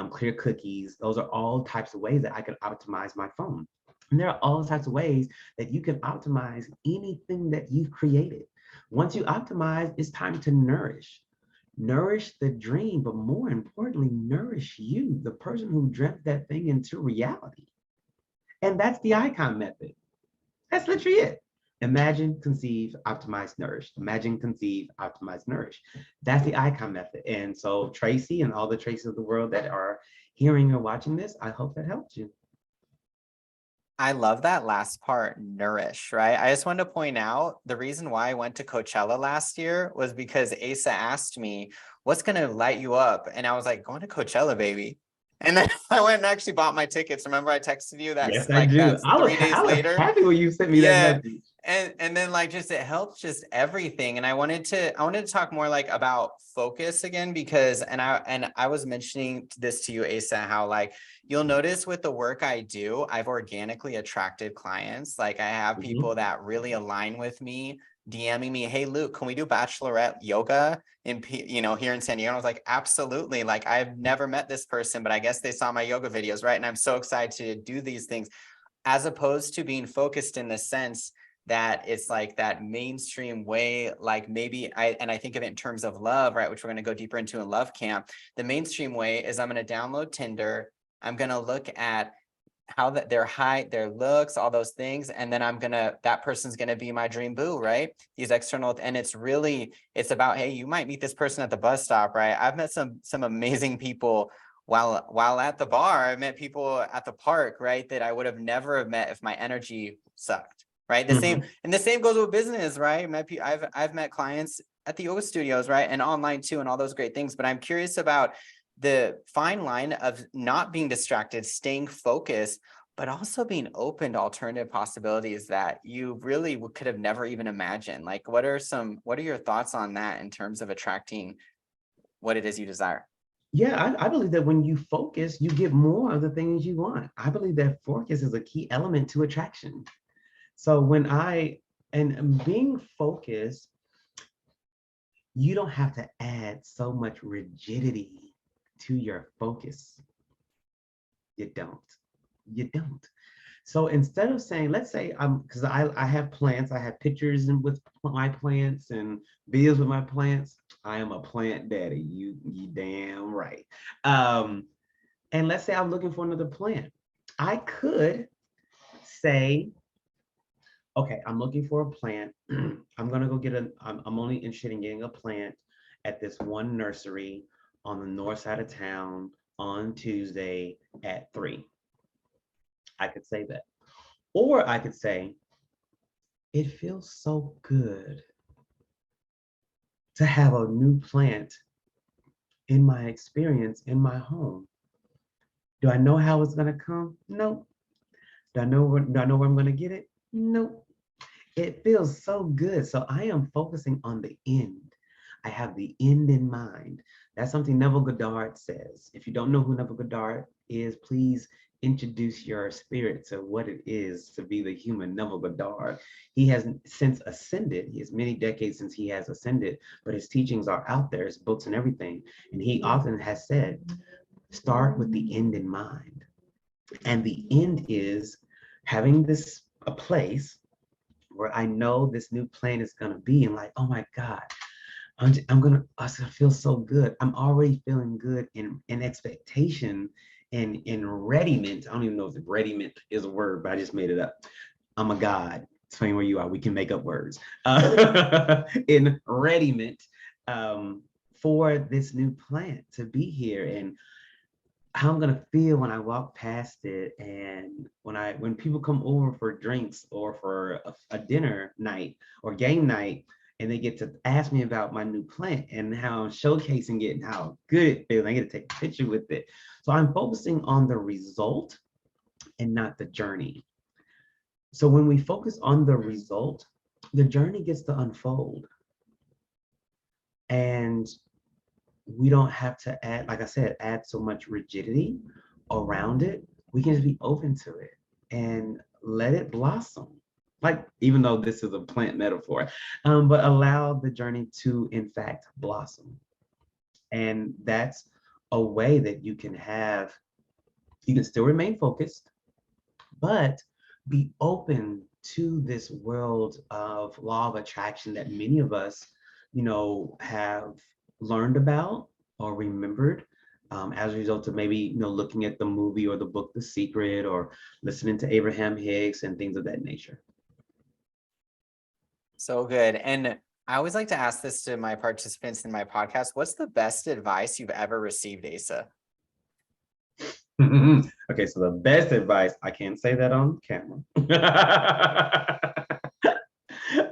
clear cookies. Those are all types of ways that I can optimize my phone. And there are all types of ways that you can optimize anything that you've created. Once you optimize, it's time to nourish. Nourish the dream, but more importantly, nourish you, the person who dreamt that thing into reality. And that's the icon method. That's literally it. Imagine, conceive, optimize, nourish. Imagine, conceive, optimize, nourish. That's the icon method. And so Tracy and all the Tracies of the world that are hearing or watching this, I hope that helped you. I love that last part, nourish, right? I just wanted to point out the reason why I went to Coachella last year was because Asa asked me, what's going to light you up? And I was like, going to Coachella, baby. And then I went and actually bought my tickets. Remember I texted you Yes, that's I like do. that's 3 days I was later. happy when you sent me that Yeah. message. And then like just it helps just everything. And I wanted to talk more like about focus again, because I was mentioning this to you, Asa, how like you'll notice with the work I do, I've organically attracted clients. Like I have people that really align with me, DMing me, hey Luke, can we do bachelorette yoga in here in San Diego? And I was like, absolutely. Like I've never met this person, but I guess they saw my yoga videos, right? And I'm so excited to do these things, as opposed to being focused in the sense that it's like that mainstream way, like maybe I think of it in terms of love, right? Which we're going to go deeper into in love camp. The mainstream way is I'm going to download Tinder. I'm going to look at how that their height, their looks, all those things. And then that person's going to be my dream boo, right? These external, and it's about, hey, you might meet this person at the bus stop, right? I've met some amazing people while at the bar. I met people at the park, right? That I would have never have met if my energy sucked, right? The same goes with business, right? I've met clients at the yoga studios, right? And online too, and all those great things. But I'm curious about the fine line of not being distracted, staying focused, but also being open to alternative possibilities that you really could have never even imagined. Like, what are your thoughts on that in terms of attracting what it is you desire? Yeah, I believe that when you focus, you get more of the things you want. I believe that focus is a key element to attraction. So and being focused, you don't have to add so much rigidity to your focus. You don't. You don't. So instead of saying, let's say because I have plants, I have pictures with my plants and videos with my plants. I am a plant daddy. You damn right. And let's say I'm looking for another plant. I could say, okay, I'm looking for a plant. I'm gonna go get I'm only interested in getting a plant at this one nursery on the north side of town on Tuesday at 3. I could say that. Or I could say, it feels so good to have a new plant in my experience in my home. Do I know how it's gonna come? No. Do I know where I'm gonna get it? No. It feels so good. So I am focusing on the end. I have the end in mind. That's something Neville Goddard says. If you don't know who Neville Goddard is, please introduce your spirit to what it is to be the human Neville Goddard. He has since ascended. He has many decades since he has ascended, but his teachings are out there, his books and everything. And he often has said, start with the end in mind. And the end is having a place where I know this new plane is gonna be, and like, oh my God, I'm gonna feel so good. I'm already feeling good in expectation in readiment. I don't even know if readiment is a word, but I just made it up. I'm a God. Explain where you are. We can make up words. In readiment for this new plant to be here, and how I'm gonna feel when I walk past it, and when people come over for drinks or for a dinner night or game night, and they get to ask me about my new plant and how I'm showcasing it and how good it feels. I get to take a picture with it. So I'm focusing on the result and not the journey. So when we focus on the result, the journey gets to unfold. And we don't have to add, like I said, add so much rigidity around it. We can just be open to it and let it blossom. Like, even though this is a plant metaphor, but allow the journey to, in fact, blossom. And that's a way that you can still remain focused, but be open to this world of law of attraction that many of us, have learned about or remembered as a result of maybe, looking at the movie or the book, The Secret, or listening to Abraham Hicks and things of that nature. So good. And I always like to ask this to my participants in my podcast. What's the best advice you've ever received, Asa? Okay, so the best advice, I can't say that on camera.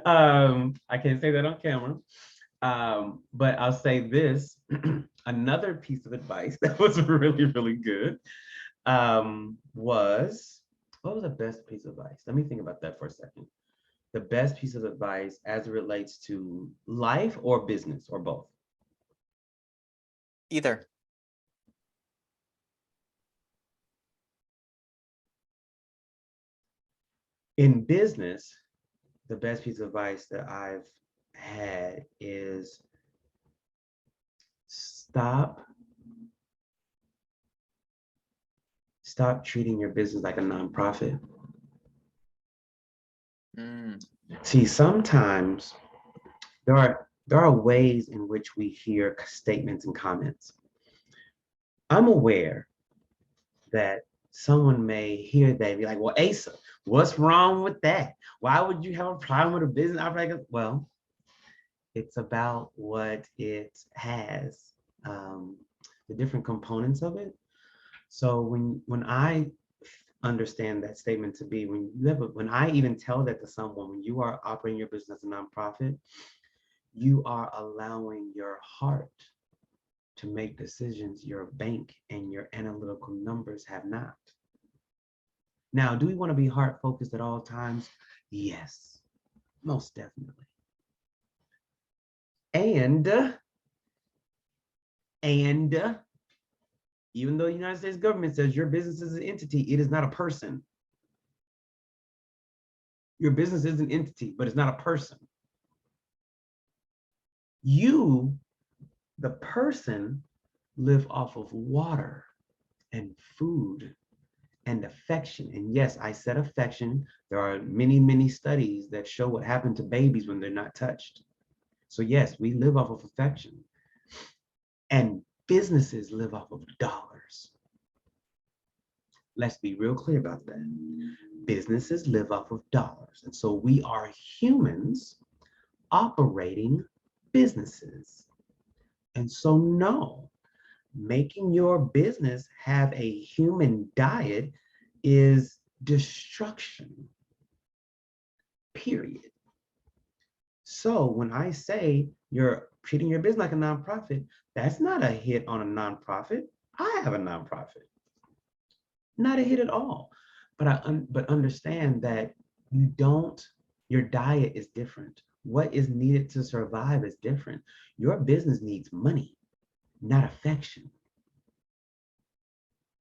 I can't say that on camera. But I'll say this, another piece of advice that was really, really good was, what was the best piece of advice? Let me think about that for a second. The best piece of advice as it relates to life or business or both? Either. In business, the best piece of advice that I've had is stop treating your business like a nonprofit. See, sometimes there are ways in which we hear statements and comments. I'm aware that someone may hear that and be like, well, Asa, what's wrong with that? Why would you have a problem with a business? I'm like, well, it's about what it has, the different components of it. So when I understand that statement to be, when I even tell that to someone, when you are operating your business as a nonprofit, you are allowing your heart to make decisions your bank and your analytical numbers have not. Now, do we want to be heart focused at all times? Yes, most definitely. And even though the United States government says your business is an entity, it is not a person. Your business is an entity, but it's not a person. You, the person, live off of water and food and affection. And yes, I said affection. There are many, many studies that show what happened to babies when they're not touched. So yes, we live off of affection. And businesses live off of dollars. Let's be real clear about that. Businesses live off of dollars. And so we are humans operating businesses. And so no, making your business have a human diet is destruction, period. So when I say you're treating your business like a nonprofit, that's not a hit on a nonprofit. I have a nonprofit. Not a hit at all. But understand that your diet is different. What is needed to survive is different. Your business needs money, not affection.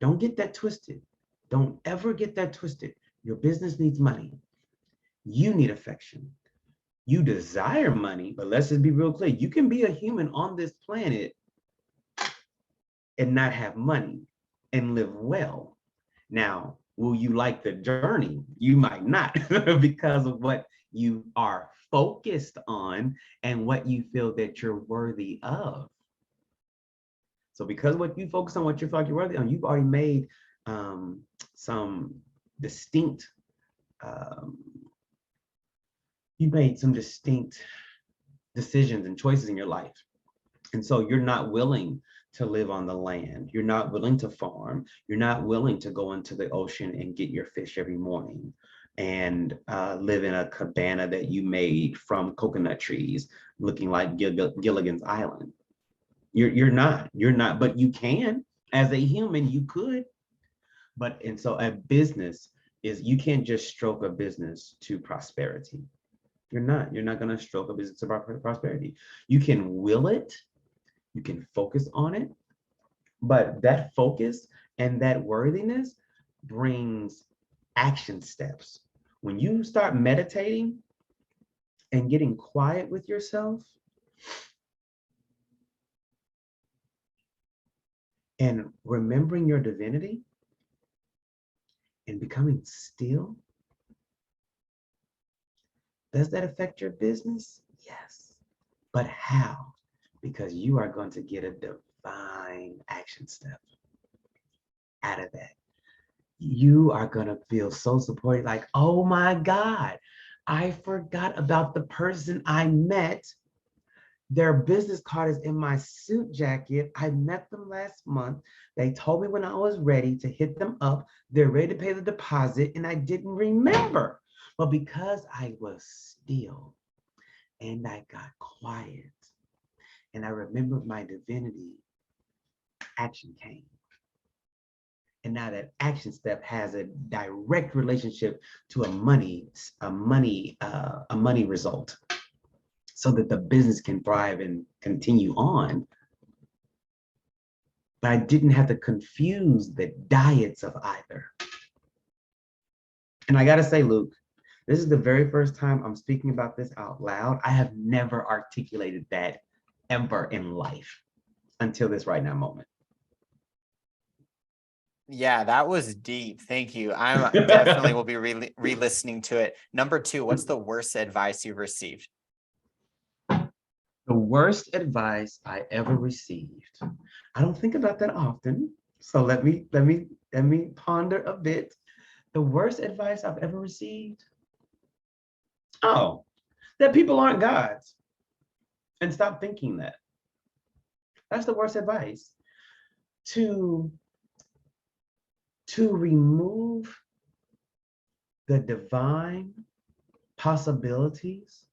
Don't get that twisted. Don't ever get that twisted. Your business needs money. You need affection. You desire money, but let's just be real clear. You can be a human on this planet and not have money and live well. Now, will you like the journey? You might not because of what you are focused on and what you feel that you're worthy of. So because what you focus on, what you feel like you're worthy on, you've already made some distinct, um, you made some distinct decisions and choices in your life. And so you're not willing to live on the land. You're not willing to farm. You're not willing to go into the ocean and get your fish every morning and live in a cabana that you made from coconut trees looking like Gilligan's Island. You're not, but you can. As a human, you could. But and so a business is, you can't just stroke a business to prosperity. You're not going to stroke a business to prosperity. You can will it, you can focus on it, but that focus and that worthiness brings action steps. When you start meditating and getting quiet with yourself and remembering your divinity and becoming still, does that affect your business? Yes. But how? Because you are going to get a divine action step out of that. You are going to feel so supported, like, oh my God, I forgot about the person I met. Their business card is in my suit jacket. I met them last month. They told me when I was ready to hit them up. They're ready to pay the deposit, and I didn't remember. But because I was still and I got quiet and I remembered my divinity, action came. And now that action step has a direct relationship to a money result, so that the business can thrive and continue on. But I didn't have to confuse the diets of either. And I got to say, Luke, this is the very first time I'm speaking about this out loud. I have never articulated that ever in life until this right now moment. Yeah, that was deep. Thank you. I definitely will be re-listening to it. Number 2, what's the worst advice you've received? The worst advice I ever received. I don't think about that often. So let me ponder a bit. The worst advice I've ever received? Oh, that people aren't gods. And stop thinking that. That's the worst advice. To remove the divine possibilities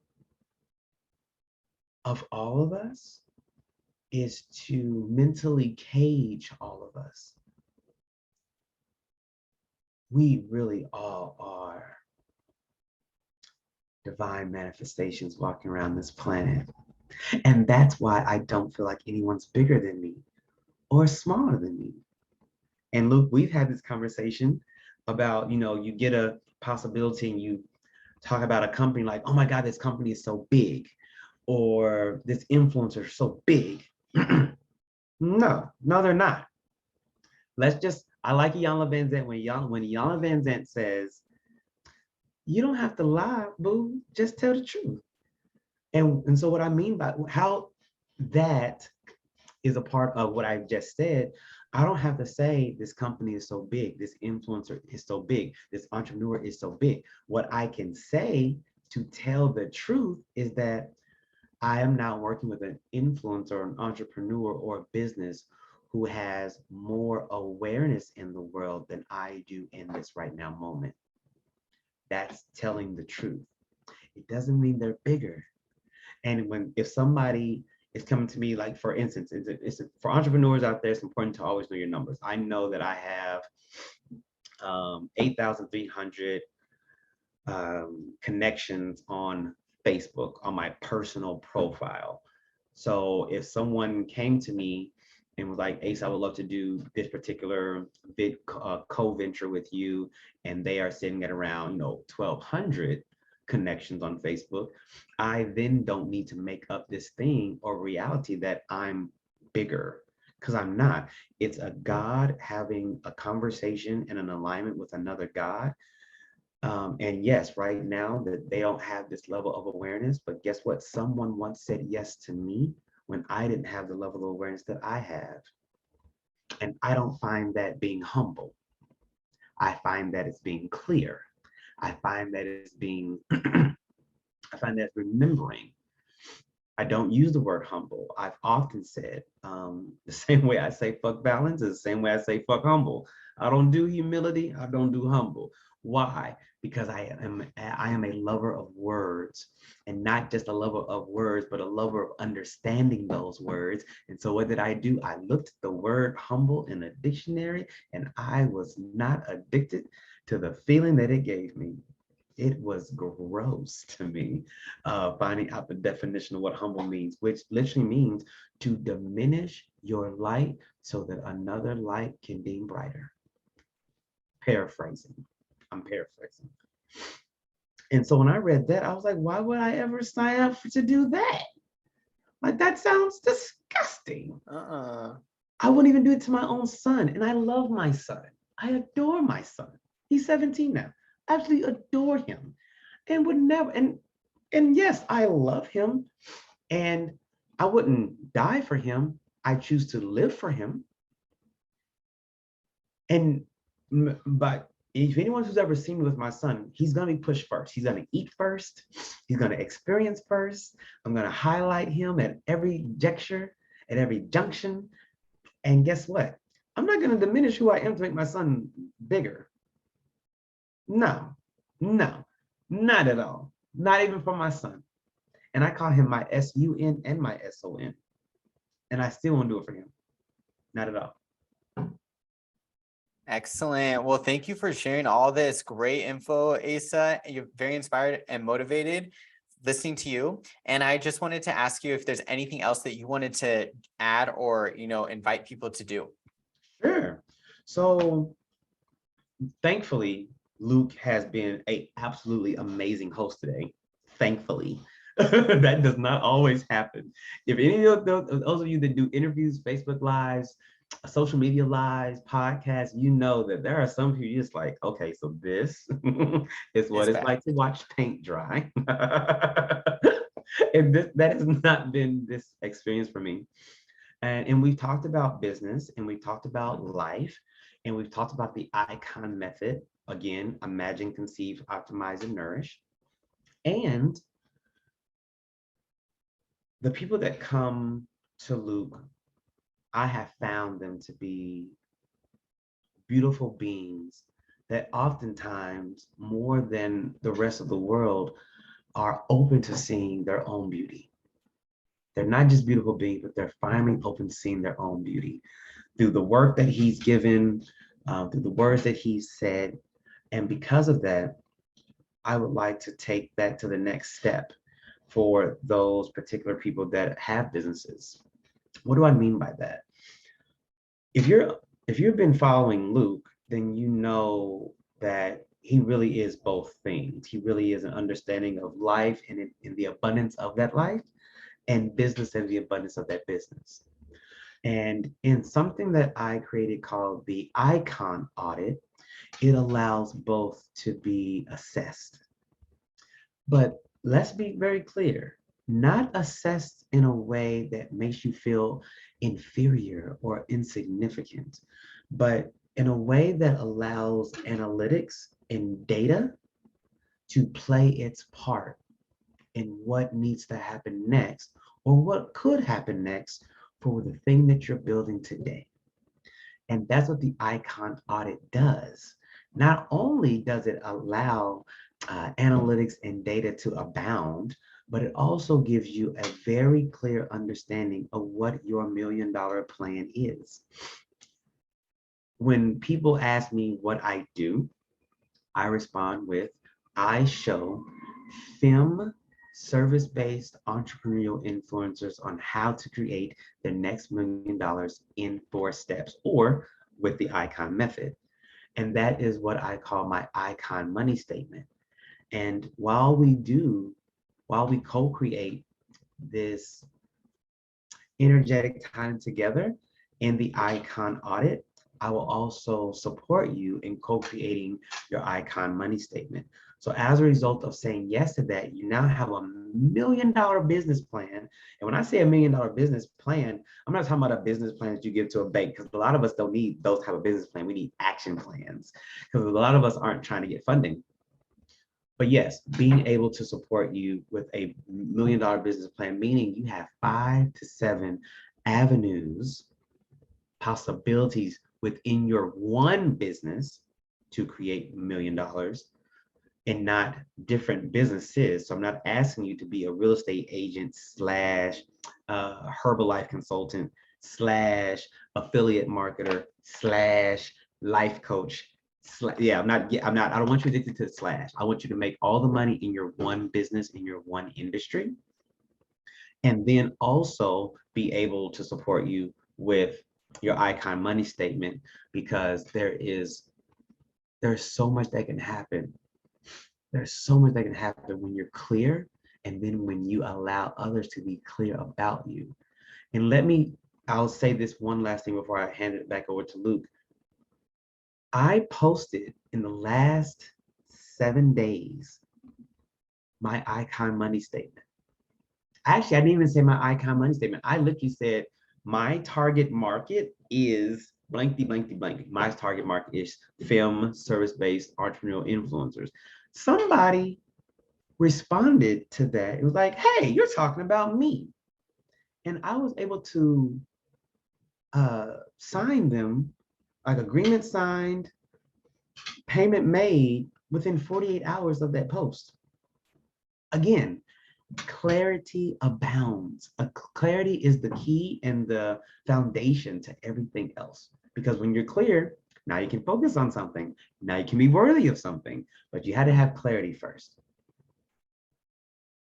of all of us is to mentally cage all of us. We really all are divine manifestations walking around this planet. And that's why I don't feel like anyone's bigger than me or smaller than me. And Luke, we've had this conversation about, you get a possibility and you talk about a company like, oh my God, this company is so big, or this influencer is so big. No, they're not. I like Iyanla Vanzant when Iyanla Vanzant says, you don't have to lie, boo, just tell the truth. And so what I mean by how that is a part of what I just said, I don't have to say this company is so big, this influencer is so big, this entrepreneur is so big. What I can say to tell the truth is that I am now working with an influencer, an entrepreneur, or a business who has more awareness in the world than I do in this right now moment. That's telling the truth. It doesn't mean they're bigger. And if somebody is coming to me, like for instance, it's for entrepreneurs out there, it's important to always know your numbers. I know that I have 8,300 connections on Facebook on my personal profile. So if someone came to me and was like, Ace, I would love to do this particular big co-venture with you, and they are sitting at around 1,200 connections on Facebook, I then don't need to make up this thing or reality that I'm bigger, because I'm not. It's a God having a conversation and an alignment with another God. And yes, right now that they don't have this level of awareness, but guess what? Someone once said yes to me when I didn't have the level of awareness that I have. And I don't find that being humble. I find that it's being clear. I find that it's being, I find that remembering. I don't use the word humble. I've often said the same way I say fuck balance is the same way I say fuck humble. I don't do humility. I don't do humble. Why? Because I am a lover of words, and not just a lover of words, but a lover of understanding those words. And so what did I do? I looked at the word humble in a dictionary, and I was not addicted to the feeling that it gave me. It was gross to me, finding out the definition of what humble means, which literally means to diminish your light so that another light can beam brighter. Paraphrasing. I'm paraphrasing. And so when I read that, I was like, why would I ever sign up to do that? Like, that sounds disgusting. I wouldn't even do it to my own son. And I love my son. I adore my son. He's 17 now. Absolutely adore him. And would never, and yes, I love him. And I wouldn't die for him. I choose to live for him. And but if anyone who's ever seen me with my son, he's gonna be pushed first. He's gonna eat first. He's gonna experience first. I'm gonna highlight him at every gesture, at every junction. And guess what? I'm not gonna diminish who I am to make my son bigger. No, no, not at all. Not even for my son. And I call him my SUN and my SON. And I still won't do it for him. Not at all. Excellent. Well, thank you for sharing all this great info, Asa. You're very inspired and motivated listening to you. And I just wanted to ask you if there's anything else that you wanted to add or, invite people to do. Sure. So thankfully, Luke has been a absolutely amazing host today. Thankfully. That does not always happen. If any of those of you that do interviews, Facebook Lives, social media lives, podcasts, you know that there are some people just like, okay, so this is what it's like to watch paint dry. And that has not been this experience for me. And we've talked about business, and we've talked about life, and we've talked about the icon method. Again, imagine, conceive, optimize, and nourish. And the people that come to Luke, I have found them to be beautiful beings that oftentimes, more than the rest of the world, are open to seeing their own beauty. They're not just beautiful beings, but they're finally open to seeing their own beauty through the work that he's given, through the words that he's said. And because of that, I would like to take that to the next step for those particular people that have businesses. What do I mean by that? If you've been following Luke, then you know that he really is both things. He really is an understanding of life and in the abundance of that life, and business and the abundance of that business. And in something that I created called the icon audit, it allows both to be assessed. But let's be very clear, not assessed in a way that makes you feel inferior or insignificant, but in a way that allows analytics and data to play its part in what needs to happen next, or what could happen next for the thing that you're building today. And that's what the icon audit does. Not only does it allow analytics and data to abound, but it also gives you a very clear understanding of what your $1 million plan is. When people ask me what I do, I respond with, I show FEM service-based entrepreneurial influencers on how to create their next $1 million in 4 steps, or with the icon method. And that is what I call my icon money statement. And while we co-create this energetic time together in the icon audit, I will also support you in co-creating your icon money statement. So as a result of saying yes to that, you now have $1 million business plan. And when I say $1 million business plan, I'm not talking about a business plan that you give to a bank, because a lot of us don't need those type of business plan. We need action plans, because a lot of us aren't trying to get funding. But yes, being able to support you with a $1 million business plan, meaning you have 5 to 7 avenues, possibilities within your one business to create $1 million, and not different businesses. So I'm not asking you to be a real estate agent slash Herbalife consultant slash affiliate marketer slash life coach. Yeah, I'm not. I don't want you addicted to the slash. I want you to make all the money in your one business, in your one industry, and then also be able to support you with your icon money statement, because there's so much that can happen. There's so much that can happen when you're clear, and then when you allow others to be clear about you. And I'll say this one last thing before I hand it back over to Luke. I posted in the last 7 days my icon money statement. Actually, I didn't even say my icon money statement. I literally said my target market is blankety blankety blank. My target market is film service-based entrepreneurial influencers. Somebody responded to that. It was like, hey, you're talking about me. And I was able to sign them, like agreement signed, payment made within 48 hours of that post. Again, clarity abounds. Clarity is the key and the foundation to everything else. Because when you're clear, now you can focus on something. Now you can be worthy of something, but you had to have clarity first.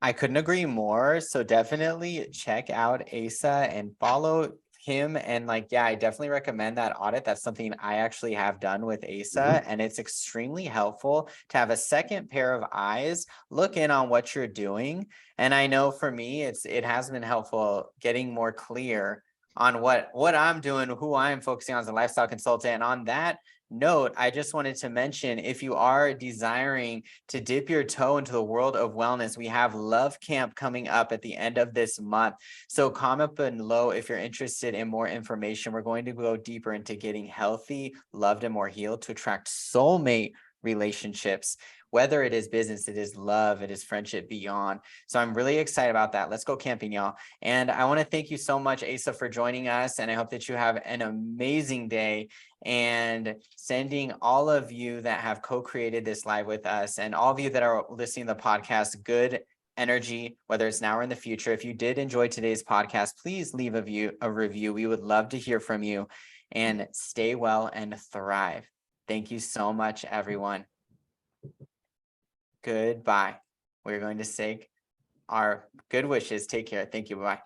I couldn't agree more. So definitely check out Asa and follow him. And like, yeah, I definitely recommend that audit. That's something I actually have done with Asa, and it's extremely helpful to have a second pair of eyes look in on what you're doing. And I know for me, it has been helpful getting more clear on what I'm doing, who I'm focusing on as a lifestyle consultant. And on that note, I just wanted to mention, if you are desiring to dip your toe into the world of wellness, we have Love Camp coming up at the end of this month. So comment below if you're interested in more information. We're going to go deeper into getting healthy, loved, and more healed to attract soulmate relationships, whether it is business, it is love, it is friendship, beyond. So I'm really excited about that. Let's go camping, y'all. And I want to thank you so much, Asa, for joining us. And I hope that you have an amazing day, and sending all of you that have co-created this live with us, and all of you that are listening to the podcast, good energy, whether it's now or in the future. If you did enjoy today's podcast, please leave a review. We would love to hear from you, and stay well and thrive. Thank you so much, everyone. Goodbye. We're going to say our good wishes. Take care. Thank you. Bye.